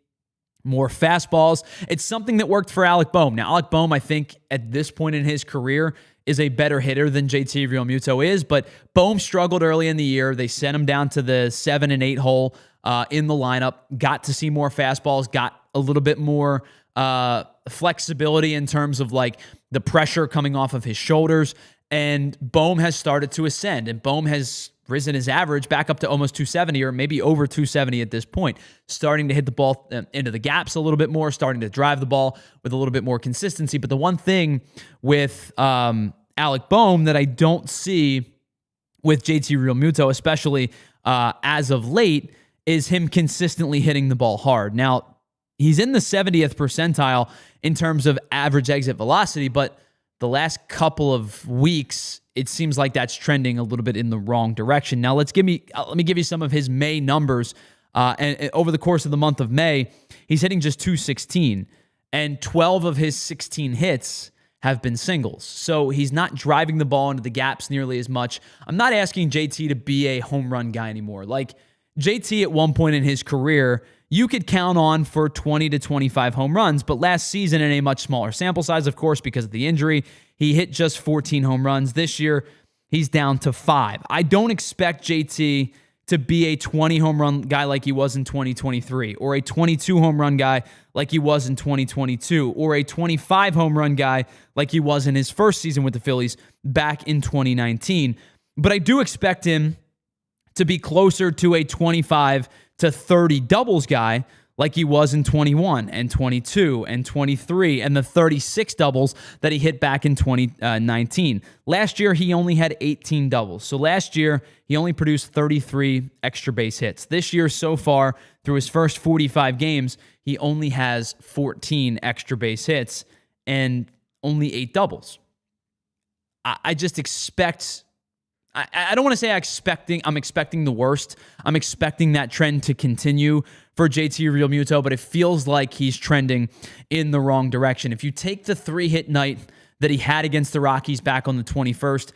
more fastballs. It's something that worked for Alec Bohm. Now, Alec Bohm, I think, at this point in his career, is a better hitter than JT Realmuto is, but Bohm struggled early in the year. They sent him down to the 7 and 8 hole in the lineup, got to see more fastballs, got a little bit more flexibility in terms of like the pressure coming off of his shoulders. And Bohm has started to ascend, and Bohm has risen his average back up to almost 270 or maybe over 270 at this point, starting to hit the ball into the gaps a little bit more, starting to drive the ball with a little bit more consistency. But the one thing with Alec Bohm that I don't see with JT Realmuto, especially as of late, is him consistently hitting the ball hard. Now, he's in the 70th percentile in terms of average exit velocity, but the last couple of weeks, it seems like that's trending a little bit in the wrong direction. Now, let me give you some of his May numbers. And over the course of the month of May, he's hitting just 216, and 12 of his 16 hits have been singles. So he's not driving the ball into the gaps nearly as much. I'm not asking JT to be a home run guy anymore. Like JT at one point in his career, you could count on for 20 to 25 home runs, but last season in a much smaller sample size, of course, because of the injury, he hit just 14 home runs. This year, he's down to 5. I don't expect JT to be a 20 home run guy like he was in 2023, or a 22 home run guy like he was in 2022, or a 25 home run guy like he was in his first season with the Phillies back in 2019. But I do expect him to be closer to a 25 to 30 doubles guy like he was in 21 and 22 and 23 and the 36 doubles that he hit back in 2019. Last year, he only had 18 doubles. So last year, he only produced 33 extra base hits. This year, so far, through his first 45 games, he only has 14 extra base hits and only 8 doubles. I just expect... I don't want to say I'm expecting the worst. I'm expecting that trend to continue for JT Realmuto, but it feels like he's trending in the wrong direction. If you take the 3-hit night that he had against the Rockies back on the 21st,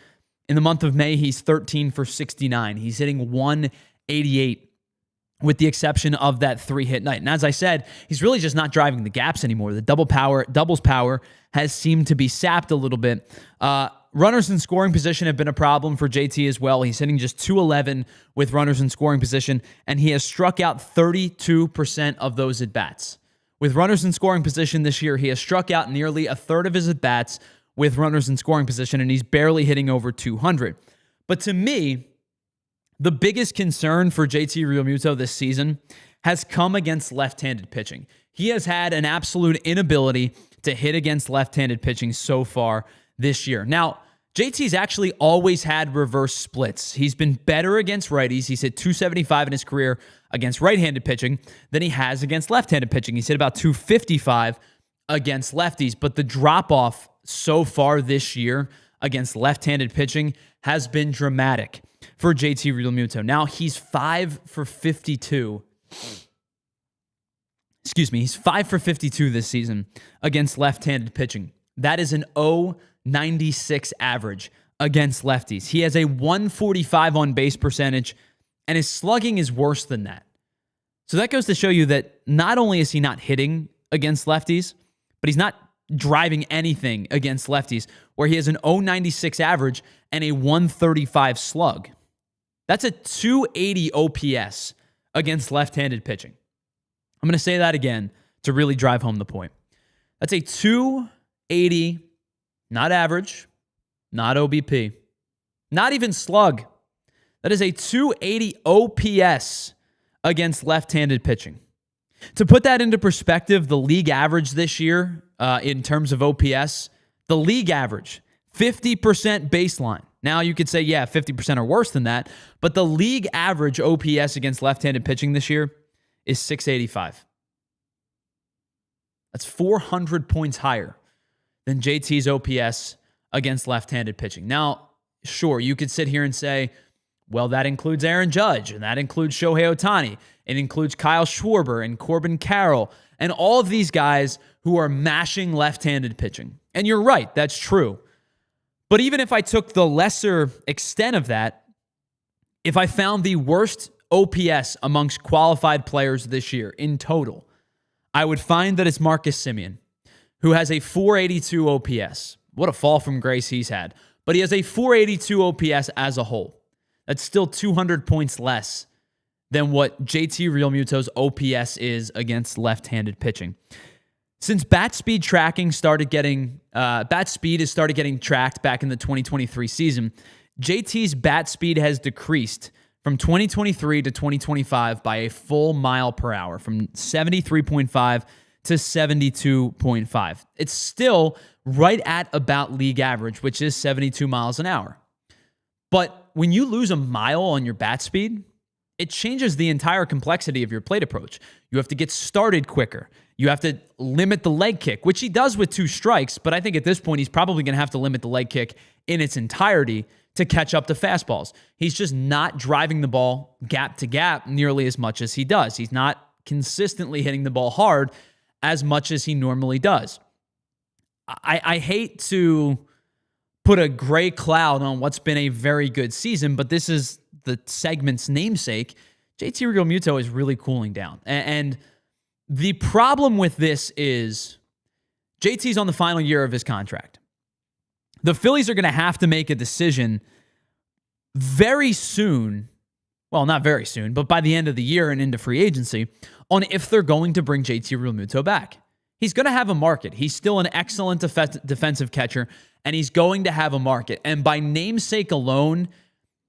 in the month of May, he's 13 for 69. He's hitting 188 with the exception of that 3-hit night. And as I said, he's really just not driving the gaps anymore. The doubles power has seemed to be sapped a little bit. Runners in scoring position have been a problem for JT as well. He's hitting just .211 with runners in scoring position, and he has struck out 32% of those at-bats. With runners in scoring position this year, he has struck out nearly a third of his at-bats with runners in scoring position, and he's barely hitting over 200. But to me, the biggest concern for JT Realmuto this season has come against left-handed pitching. He has had an absolute inability to hit against left-handed pitching so far this year. Now, JT's actually always had reverse splits. He's been better against righties. He's hit .275 in his career against right-handed pitching than he has against left-handed pitching. He's hit about .255 against lefties, but the drop-off so far this year against left-handed pitching has been dramatic for JT Realmuto. Now he's 5 for 52. He's 5 for 52 this season against left-handed pitching. That is an 0.96 average against lefties. He has a 145 on base percentage, and his slugging is worse than that. So that goes to show you that not only is he not hitting against lefties, but he's not driving anything against lefties, where he has an 0.96 average and a 135 slug. That's a 280 OPS against left-handed pitching. I'm going to say that again to really drive home the point. That's a 280, not average, not OBP, not even slug. That is a 280 OPS against left-handed pitching. To put that into perspective, the league average this year in terms of OPS, the league average, 50% baseline. Now you could say, yeah, 50% are worse than that, but the league average OPS against left-handed pitching this year is 685. That's 400 points higher than JT's OPS against left-handed pitching. Now, sure, you could sit here and say, well, that includes Aaron Judge, and that includes Shohei Ohtani. It includes Kyle Schwarber and Corbin Carroll, and all of these guys who are mashing left-handed pitching. And you're right, that's true. But even if I took the lesser extent of that, if I found the worst OPS amongst qualified players this year in total, I would find that it's Marcus Semien, who has a 482 OPS. What a fall from grace he's had. But he has a 482 OPS as a whole. That's still 200 points less than what JT Realmuto's OPS is against left-handed pitching. Since bat speed has started getting tracked back in the 2023 season, JT's bat speed has decreased from 2023 to 2025 by a full mile per hour, from 73.5 to 72.5. It's still right at about league average, which is 72 miles an hour. But when you lose a mile on your bat speed, it changes the entire complexity of your plate approach. You have to get started quicker. You have to limit the leg kick, which he does with 2 strikes, but I think at this point he's probably going to have to limit the leg kick in its entirety to catch up to fastballs. He's just not driving the ball gap to gap nearly as much as he does. He's not consistently hitting the ball hard as much as he normally does. I hate to put a gray cloud on what's been a very good season, but this is the segment's namesake. JT Realmuto is really cooling down. And the problem with this is JT's on the final year of his contract. The Phillies are going to have to make a decision very soon, well, not very soon, but by the end of the year and into free agency, on if they're going to bring JT Realmuto back. He's going to have a market. He's still an excellent defensive catcher, and he's going to have a market. And by namesake alone,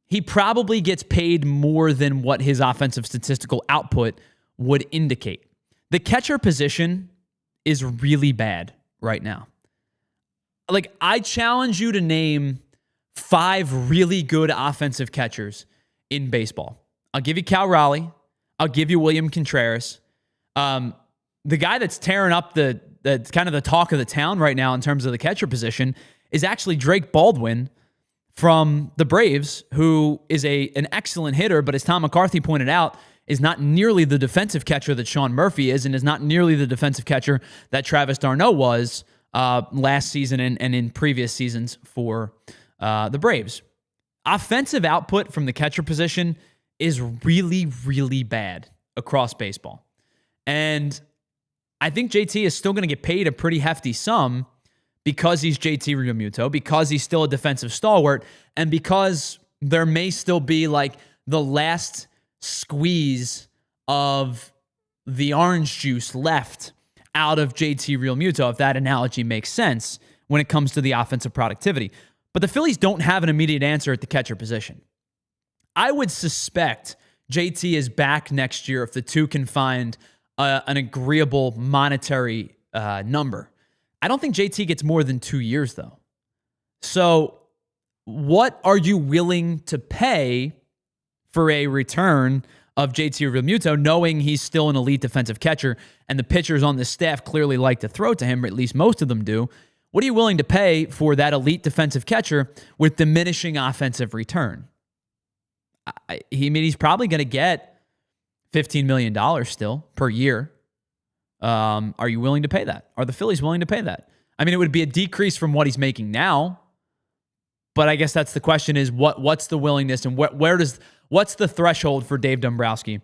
he probably gets paid more than what his offensive statistical output would indicate. The catcher position is really bad right now. Like, I challenge you to name 5 really good offensive catchers in baseball. I'll give you Cal Raleigh. I'll give you William Contreras. The guy that's tearing up the kind of the talk of the town right now in terms of the catcher position is actually Drake Baldwin from the Braves, who is an excellent hitter, but as Tom McCarthy pointed out, is not nearly the defensive catcher that Sean Murphy is, and is not nearly the defensive catcher that Travis d'Arnaud was last season and in previous seasons for the Braves. Offensive output from the catcher position is really, really bad across baseball. And I think JT is still going to get paid a pretty hefty sum because he's JT Realmuto, because he's still a defensive stalwart, and because there may still be like the last squeeze of the orange juice left out of JT Realmuto, if that analogy makes sense when it comes to the offensive productivity. But the Phillies don't have an immediate answer at the catcher position. I would suspect JT is back next year if the two can find an agreeable monetary number. I don't think JT gets more than 2 years, though. So what are you willing to pay for a return of JT Realmuto, knowing he's still an elite defensive catcher and the pitchers on the staff clearly like to throw to him, or at least most of them do? What are you willing to pay for that elite defensive catcher with diminishing offensive return? He's probably going to get $15 million still per year. Are you willing to pay that? Are the Phillies willing to pay that? I mean, it would be a decrease from what he's making now, but I guess that's the question: is what's the willingness, and what's the threshold for Dave Dombrowski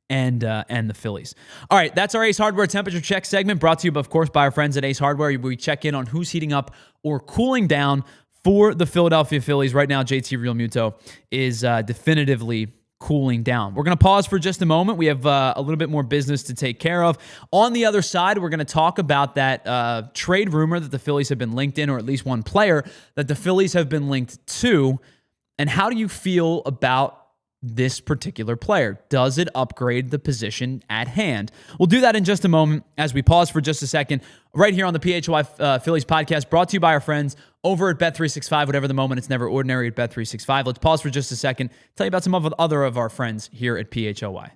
and the Phillies? All right, that's our Ace Hardware temperature check segment, brought to you, of course, by our friends at Ace Hardware. We check in on who's heating up or cooling down for the Philadelphia Phillies. Right now, JT Realmuto is definitively cooling down. We're going to pause for just a moment. We have a little bit more business to take care of. On the other side, we're going to talk about that trade rumor that the Phillies have been linked in, or at least one player that the Phillies have been linked to. And how do you feel about this particular player? Does it upgrade the position at hand? We'll do that in just a moment as we pause for just a second right here on the PHLY Phillies podcast, brought to you by our friends over at Bet365. Whatever the moment, it's never ordinary at Bet365. Let's pause for just a second, tell you about some other of our friends here at PHLY.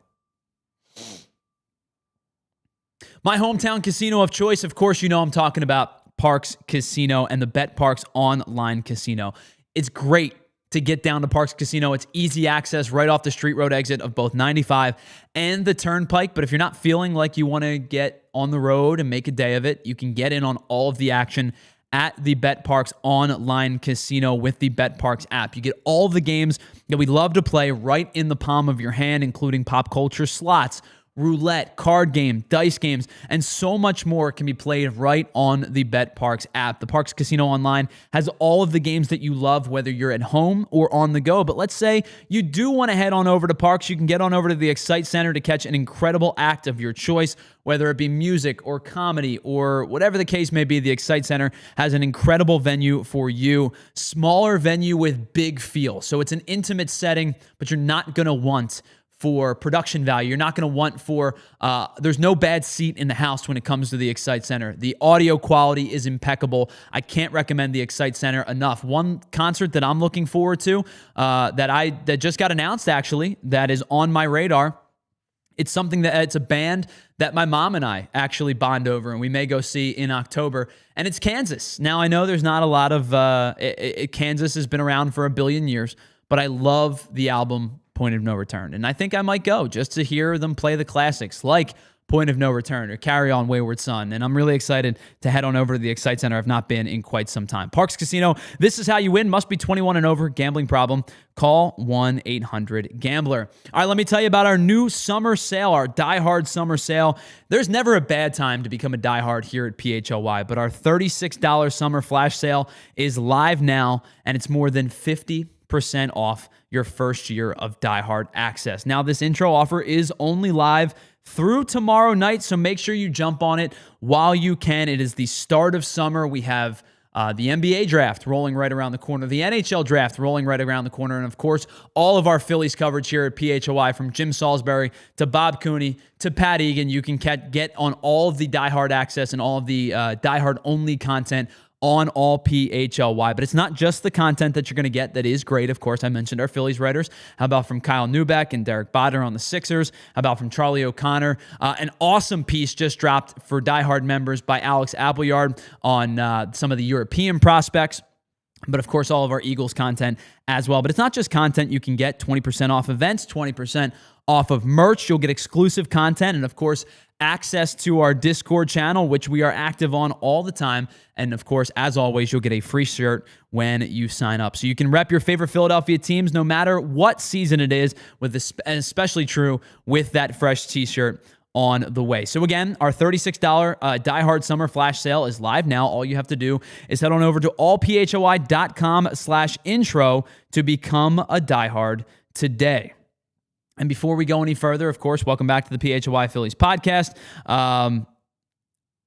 My hometown casino of choice, of course, you know I'm talking about Parx Casino and the BetParx online casino. It's great to get down to Parx Casino. It's easy access right off the street road exit of both 95 and the Turnpike. But if you're not feeling like you want to get on the road and make a day of it, you can get in on all of the action at the BetParx online casino with the BetParx app. You get all the games that we love to play right in the palm of your hand, including pop culture, slots, roulette, card game, dice games, and so much more can be played right on the BetParx app. The Parx Casino Online has all of the games that you love, whether you're at home or on the go. But let's say you do want to head on over to Parx. You can get on over to the Excite Center to catch an incredible act of your choice, whether it be music or comedy or whatever the case may be. The Excite Center has an incredible venue for you. Smaller venue with big feel. So it's an intimate setting, but you're not going to want for production value. You're not going to want for, there's no bad seat in the house when it comes to the Excite Center. The audio quality is impeccable. I can't recommend the Excite Center enough. One concert that I'm looking forward to that just got announced, actually, that is on my radar. It's a band that my mom and I actually bond over, and we may go see in October, and it's Kansas. Now, I know there's not a lot of, Kansas has been around for a billion years, but I love the album Point of No Return. And I think I might go just to hear them play the classics like Point of No Return or Carry On Wayward Son. And I'm really excited to head on over to the Excite Center. I've not been in quite some time. Parx Casino, this is how you win. Must be 21 and over. Gambling problem? Call 1-800-GAMBLER. All right, let me tell you about our new summer sale, our Diehard Summer Sale. There's never a bad time to become a diehard here at PHLY, but our $36 Summer Flash Sale is live now, and it's more than 50% off your first year of Diehard access. Now, this intro offer is only live through tomorrow night, so make sure you jump on it while you can. It is the start of summer. We have The NBA draft rolling right around the corner. The NHL draft rolling right around the corner. And, of course, all of our Phillies coverage here at PHLY, from Jim Salisbury to Bob Cooney to Pat Egan. You can get on all of the Diehard access and all of the Diehard-only content on all PHLY. But it's not just the content that you're going to get that is great. Of course, I mentioned our Phillies writers. How about from Kyle Neubeck and Derek Botter on the Sixers? How about from Charlie O'Connor? An awesome piece just dropped for Diehard members by Alex Appleyard on some of the European prospects. But, of course, all of our Eagles content as well. But it's not just content. You can get 20% off events, 20% off of merch. You'll get exclusive content and, of course, access to our Discord channel, which we are active on all the time. And, of course, as always, you'll get a free shirt when you sign up. So you can rep your favorite Philadelphia teams no matter what season it is, with this, and especially true with that fresh t-shirt on the way. So again, our $36 Diehard Summer Flash Sale is live now. All you have to do is head on over to allphly.com/intro to become a Diehard today. And before we go any further, of course, welcome back to the PHLY Phillies podcast,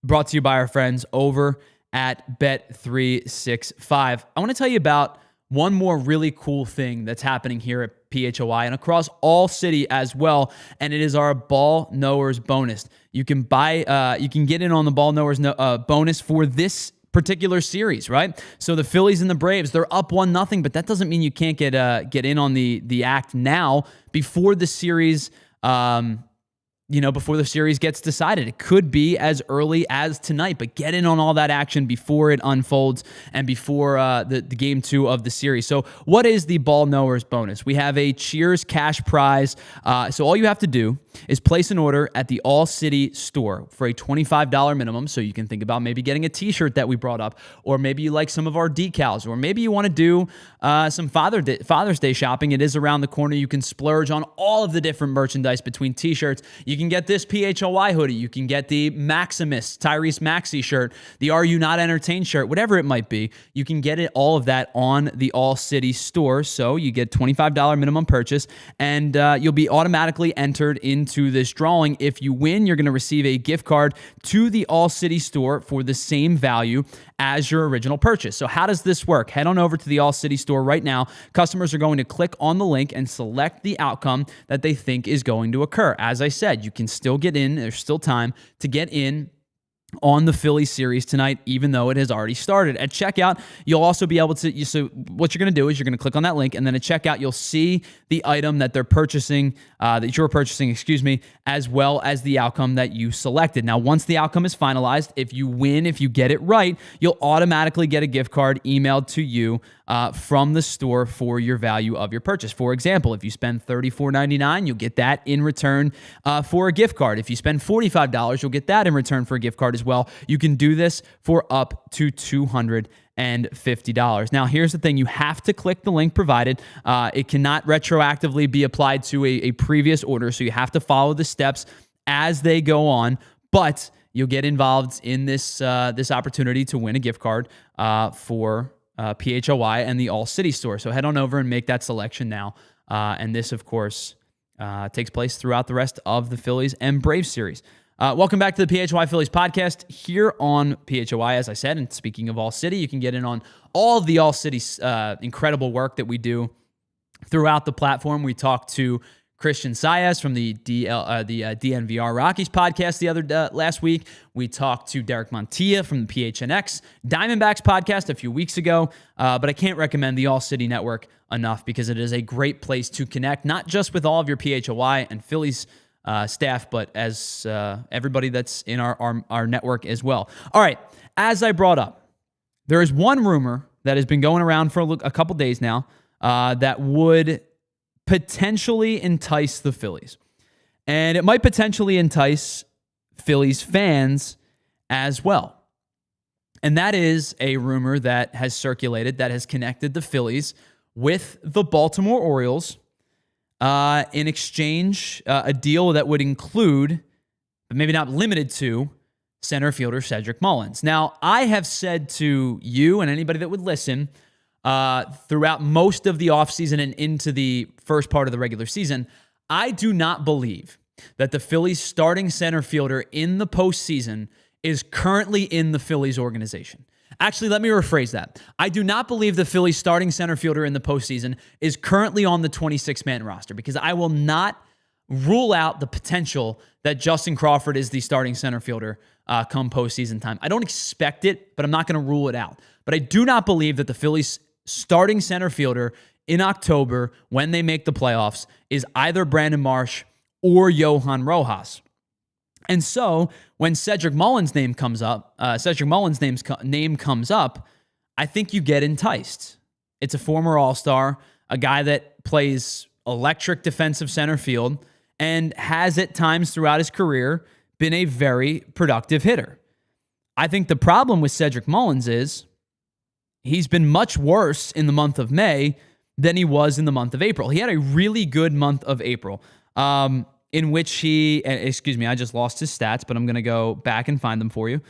brought to you by our friends over at Bet365. I want to tell you about one more really cool thing that's happening here at PHLY and across all city as well, and it is our Ball Knowers bonus. You can get in on the Ball Knowers bonus for this particular series, right? So the Phillies and the Braves, they're up 1-0, but that doesn't mean you can't get in on the act now before the series. Before the series gets decided. It could be as early as tonight, but get in on all that action before it unfolds and before the game 2 of the series. So what is the Ball Knowers bonus? We have a Cheers cash prize. So all you have to do is place an order at the ALLCITY store for a $25 minimum. So you can think about maybe getting a t-shirt that we brought up, or maybe you like some of our decals, or maybe you want to do some Father's Day shopping. It is around the corner. You can splurge on all of the different merchandise between t-shirts. You can get this PHLY hoodie. You can get the Maximus Tyrese Maxey shirt, the Are You Not Entertained shirt, whatever it might be. You can get all of that on the ALLCITY store. So you get $25 minimum purchase, and you'll be automatically entered into this drawing. If you win, you're going to receive a gift card to the ALLCITY store for the same value as your original purchase. So how does this work? Head on over to the ALLCITY store right now. Customers are going to click on the link and select the outcome that they think is going to occur. As I said, you can still get in. There's still time to get in on the Philly series tonight, even though it has already started. At checkout, you'll also be able to, so what you're going to do is you're going to click on that link, and then at checkout, you'll see the item that they're purchasing, as well as the outcome that you selected. Now, once the outcome is finalized, if you win, if you get it right, you'll automatically get a gift card emailed to you from the store for your value of your purchase. For example, if you spend $34.99, you'll get that in return for a gift card. If you spend $45, you'll get that in return for a gift card as well. You can do this for up to $250. Now, here's the thing. You have to click the link provided. It cannot retroactively be applied to a previous order, so you have to follow the steps as they go on, but you'll get involved in this opportunity to win a gift card for PHLY and the ALLCITY store. So head on over and make that selection now. And this, of course, takes place throughout the rest of the Phillies and Braves series. Welcome back to the PHLY Phillies podcast here on PHLY, as I said. And speaking of ALLCITY, you can get in on all of the ALLCITY's incredible work that we do throughout the platform. We talked to Christian Suarez from the DNVR Rockies podcast last week. We talked to Derek Montilla from the PHNX Diamondbacks podcast a few weeks ago. But I can't recommend the ALLCITY network enough because it is a great place to connect, not just with all of your PHLY and Phillies staff, but as everybody that's in our network as well. All right, as I brought up, there is one rumor that has been going around for a couple days now that would potentially entice the Phillies. And it might potentially entice Phillies fans as well. And that is a rumor that has circulated, that has connected the Phillies with the Baltimore Orioles in exchange, a deal that would include, but maybe not limited to, center fielder Cedric Mullins. Now, I have said to you and anybody that would listen throughout most of the offseason and into the first part of the regular season, I do not believe that the Phillies starting center fielder in the postseason is currently in the Phillies organization. Actually, let me rephrase that. I do not believe the Phillies starting center fielder in the postseason is currently on the 26-man roster because I will not rule out the potential that Justin Crawford is the starting center fielder come postseason time. I don't expect it, but I'm not going to rule it out. But I do not believe that the Phillies starting center fielder in October when they make the playoffs is either Brandon Marsh or Johan Rojas. And so when Cedric Mullins' name comes up, I think you get enticed. It's a former All-Star, a guy that plays electric defensive center field and has at times throughout his career been a very productive hitter. I think the problem with Cedric Mullins is he's been much worse in the month of May than he was in the month of April. He had a really good month of April. In which I just lost his stats, but I'm going to go back and find them for you.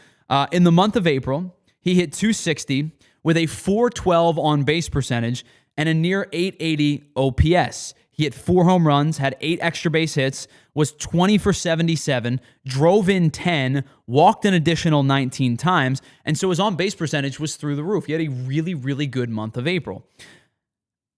In the month of April, he hit .260 with a .412 on base percentage and a near .880 OPS. He hit 4 home runs, had 8 extra base hits, was 20 for 77, drove in 10, walked an additional 19 times, and so his on base percentage was through the roof. He had a really, really good month of April.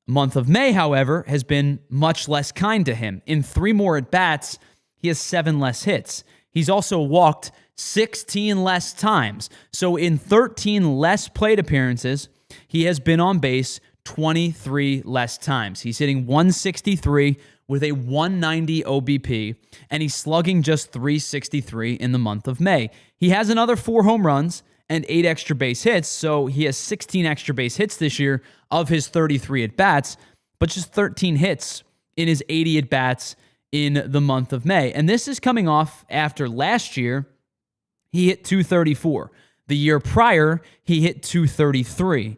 Month of May, however, has been much less kind to him. In 3 more at-bats, he has 7 less hits. He's also walked 16 less times. So in 13 less plate appearances, he has been on base 23 less times. He's hitting .163 with a .190 OBP, and he's slugging just .363 in the month of May. He has another 4 home runs and 8 extra base hits, so he has 16 extra base hits this year of his 33 at-bats, but just 13 hits in his 80 at-bats in the month of May. And this is coming off after last year, he hit .234. The year prior, he hit .233.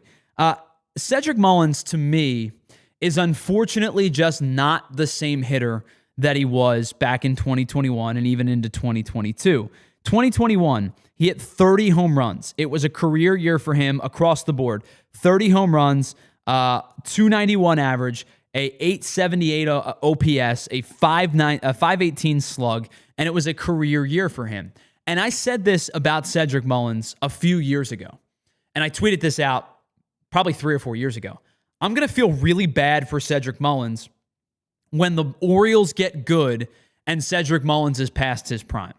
Cedric Mullins, to me, is unfortunately just not the same hitter that he was back in 2021 and even into 2022. 2021, he hit 30 home runs. It was a career year for him across the board. 30 home runs, 291 average, a 878 OPS, a 518 slug, and it was a career year for him. And I said this about Cedric Mullins a few years ago, and I tweeted this out probably 3 or 4 years ago. I'm going to feel really bad for Cedric Mullins when the Orioles get good and Cedric Mullins is past his prime.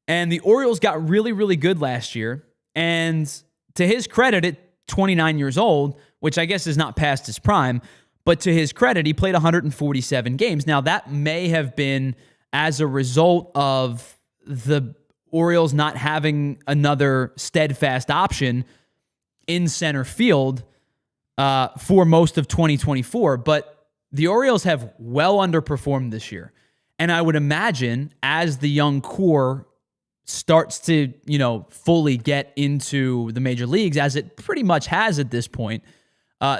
And the Orioles got really, really good last year. And to his credit, at 29 years old, which I guess is not past his prime, but to his credit, he played 147 games. Now, that may have been as a result of the Orioles not having another steadfast option in center field for most of 2024. But the Orioles have well underperformed this year. And I would imagine as the young core starts to, fully get into the major leagues, as it pretty much has at this point,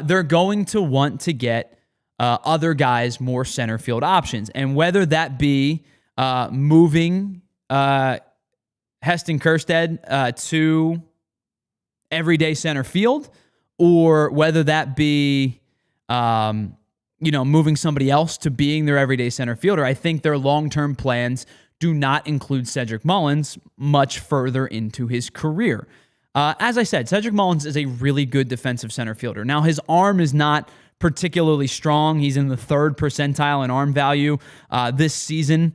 they're going to want to get other guys more center field options. And whether that be moving Heston Kjerstad to everyday center field, or whether that be, moving somebody else to being their everyday center fielder, I think their long-term plans do not include Cedric Mullins much further into his career. As I said, Cedric Mullins is a really good defensive center fielder. Now, his arm is not particularly strong. He's in the 3rd percentile in arm value this season.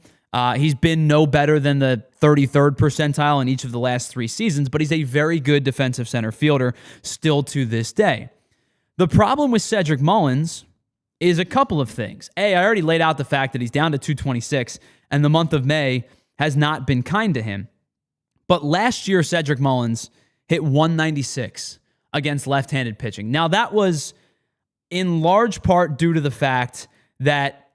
He's been no better than the 33rd percentile in each of the last 3 seasons, but he's a very good defensive center fielder still to this day. The problem with Cedric Mullins is a couple of things. I already laid out the fact that he's down to 226, and the month of May has not been kind to him. But last year, Cedric Mullins hit 196 against left-handed pitching. Now, that was in large part due to the fact that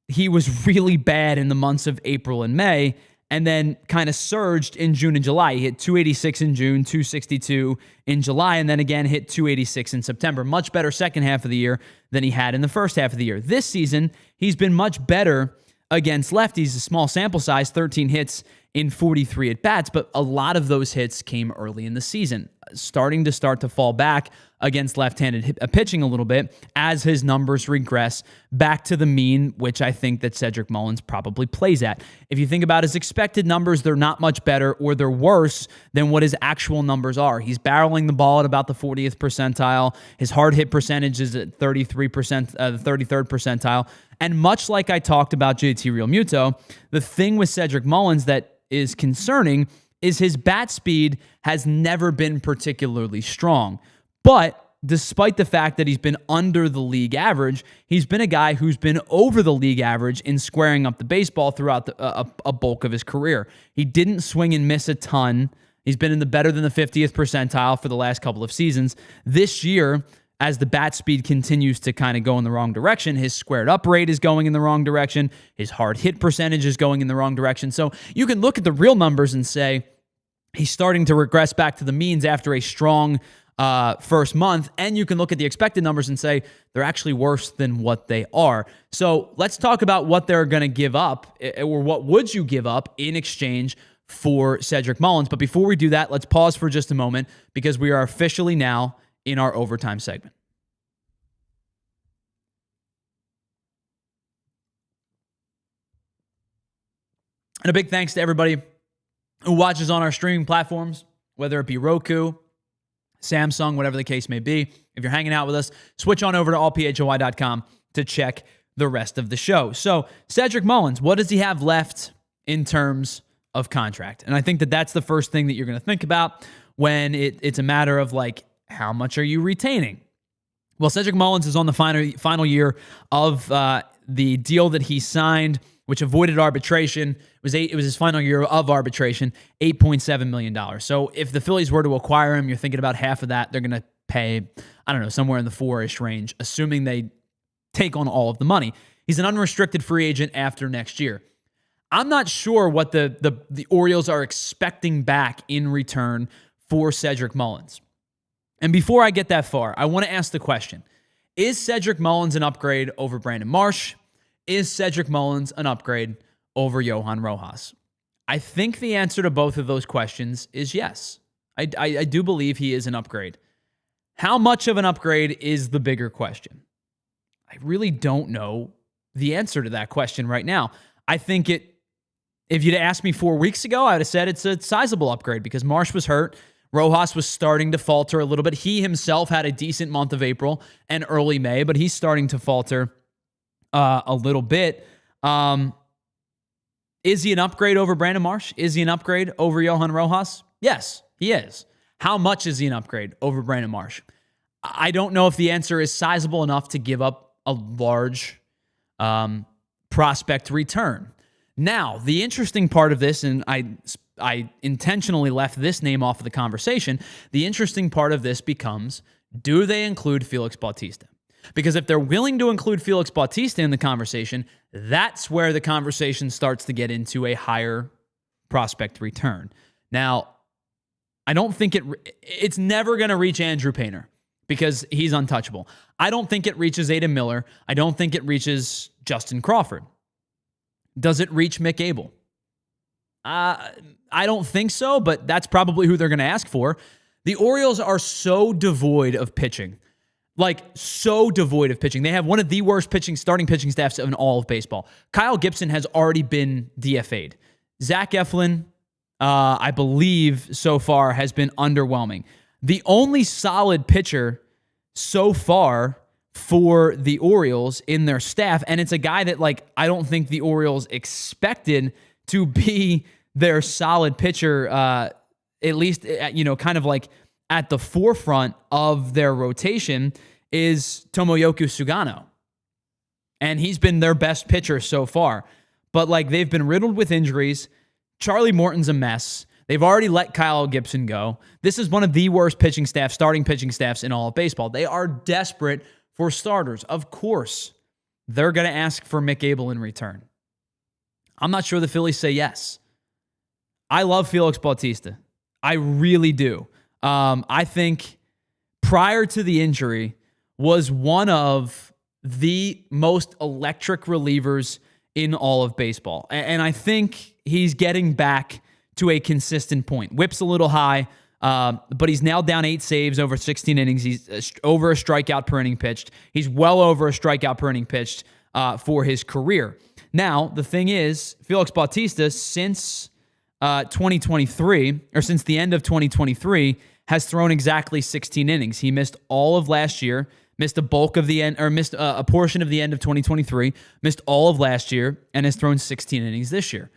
he was really bad in the months of April and May, and then kind of surged in June and July. He hit 286 in June, 262 in July, and then again hit 286 in September. Much better second half of the year than he had in the first half of the year. This season, he's been much better against lefties. A small sample size, 13 hits in 43 at-bats, but a lot of those hits came early in the season, starting to fall back against left-handed pitching a little bit as his numbers regress back to the mean, which I think that Cedric Mullins probably plays at. If you think about his expected numbers, they're not much better, or they're worse than what his actual numbers are. He's barreling the ball at about the 40th percentile. His hard hit percentage is at 33%, the 33rd percentile. And much like I talked about JT Realmuto, the thing with Cedric Mullins that is concerning is his bat speed has never been particularly strong. But despite the fact that he's been under the league average, he's been a guy who's been over the league average in squaring up the baseball throughout a bulk of his career. He didn't swing and miss a ton. He's been in the better than the 50th percentile for the last couple of seasons. This year, as the bat speed continues to kind of go in the wrong direction, his squared up rate is going in the wrong direction. His hard hit percentage is going in the wrong direction. So you can look at the real numbers and say he's starting to regress back to the means after a strong first month, and you can look at the expected numbers and say they're actually worse than what they are. So let's talk about what they're going to give up, or what would you give up in exchange for Cedric Mullins. But before we do that, let's pause for just a moment because we are officially now in our overtime segment. And a big thanks to everybody who watches on our streaming platforms, whether it be Roku, Samsung, whatever the case may be. If you're hanging out with us, switch on over to allphly.com to check the rest of the show. So Cedric Mullins, what does he have left in terms of contract? And I think that that's the first thing that you're going to think about when it's a matter of like, how much are you retaining? Well, Cedric Mullins is on the final year of the deal that he signed, which avoided arbitration. It was his final year of arbitration, $8.7 million. So if the Phillies were to acquire him, you're thinking about half of that. They're going to pay, I don't know, somewhere in the 4-ish range, assuming they take on all of the money. He's an unrestricted free agent after next year. I'm not sure what the Orioles are expecting back in return for Cedric Mullins. And before I get that far, I want to ask the question, is Cedric Mullins an upgrade over Brandon Marsh? Is Cedric Mullins an upgrade over Johan Rojas? I think the answer to both of those questions is yes. I do believe he is an upgrade. How much of an upgrade is the bigger question? I really don't know the answer to that question right now. I think if you'd asked me 4 weeks ago, I would have said it's a sizable upgrade because Marsh was hurt. Rojas was starting to falter a little bit. He himself had a decent month of April and early May, but he's starting to falter a little bit. Is he an upgrade over Brandon Marsh? Is he an upgrade over Johan Rojas? Yes, he is. How much is he an upgrade over Brandon Marsh? I don't know if the answer is sizable enough to give up a large prospect return. Now, the interesting part of this, and I intentionally left this name off of the conversation, the interesting part of this becomes, do they include Felix Bautista? Because if they're willing to include Felix Bautista in the conversation, that's where the conversation starts to get into a higher prospect return. Now, I don't think it's never going to reach Andrew Painter because he's untouchable. I don't think it reaches Adam Miller. I don't think it reaches Justin Crawford. Does it reach Mick Abel? I don't think so, but that's probably who they're going to ask for. The Orioles are so devoid of pitching. Like, so devoid of pitching. They have one of the worst starting pitching staffs in all of baseball. Kyle Gibson has already been DFA'd. Zach Eflin, I believe, so far has been underwhelming. The only solid pitcher so far for the Orioles in their staff, and it's a guy that, like, I don't think the Orioles expected to be their solid pitcher, at least, kind of like at the forefront of their rotation, is Tomoyoku Sugano. And he's been their best pitcher so far. But, like, they've been riddled with injuries. Charlie Morton's a mess. They've already let Kyle Gibson go. This is one of the worst starting pitching staffs in all of baseball. They are desperate for starters. Of course, they're going to ask for Mick Abel in return. I'm not sure the Phillies say yes. I love Felix Bautista. I really do. I think prior to the injury was one of the most electric relievers in all of baseball. And I think he's getting back to a consistent point. Whip's a little high, but he's now down 8 saves over 16 innings. He's over a strikeout per inning pitched. He's well over a strikeout per inning pitched for his career. Now, the thing is, Felix Bautista, since 2023, or since the end of 2023, has thrown exactly 16 innings. He missed all of last year, missed a bulk of the end, or missed a portion of the end of 2023, missed all of last year, and has thrown 16 innings this year.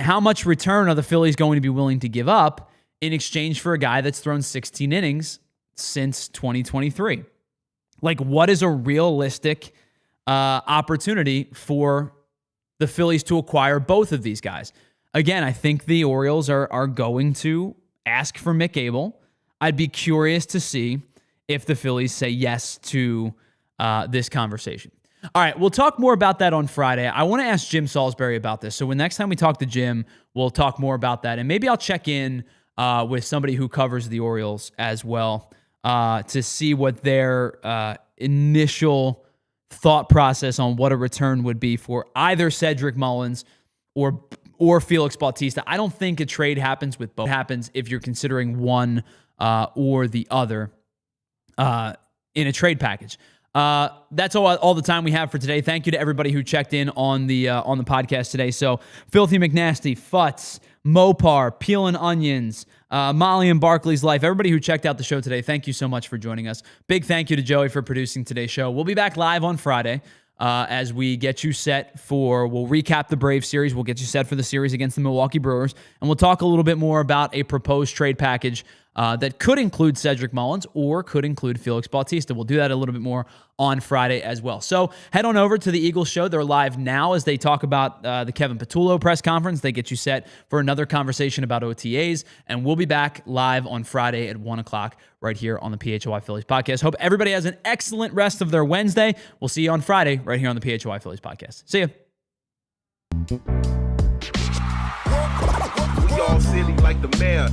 How much return are the Phillies going to be willing to give up in exchange for a guy that's thrown 16 innings since 2023? Like, what is a realistic opportunity for the Phillies to acquire both of these guys? Again, I think the Orioles are going to ask for Mick Abel. I'd be curious to see if the Phillies say yes to this conversation. All right, we'll talk more about that on Friday. I want to ask Jim Salisbury about this. So when next time we talk to Jim, we'll talk more about that. And maybe I'll check in with somebody who covers the Orioles as well to see what their initial thought process on what a return would be for either Cedric Mullins or Felix Bautista. I don't think a trade happens with both. It happens if you're considering one or the other in a trade package. That's all the time we have for today. Thank you to everybody who checked in on the podcast today. So Filthy McNasty, Futz, Mopar, Peelin' Onions, Molly and Barkley's Life, everybody who checked out the show today, thank you so much for joining us. Big thank you to Joey for producing today's show. We'll be back live on Friday as we get you set we'll recap the Braves series. We'll get you set for the series against the Milwaukee Brewers, and we'll talk a little bit more about a proposed trade package that could include Cedric Mullins or could include Felix Bautista. We'll do that a little bit more on Friday as well. So head on over to the Eagles show. They're live now as they talk about the Kevin Patullo press conference. They get you set for another conversation about OTAs, and we'll be back live on Friday at 1 o'clock right here on the PHLY Phillies podcast. Hope everybody has an excellent rest of their Wednesday. We'll see you on Friday right here on the PHLY Phillies podcast. See ya. We all silly like the mayor.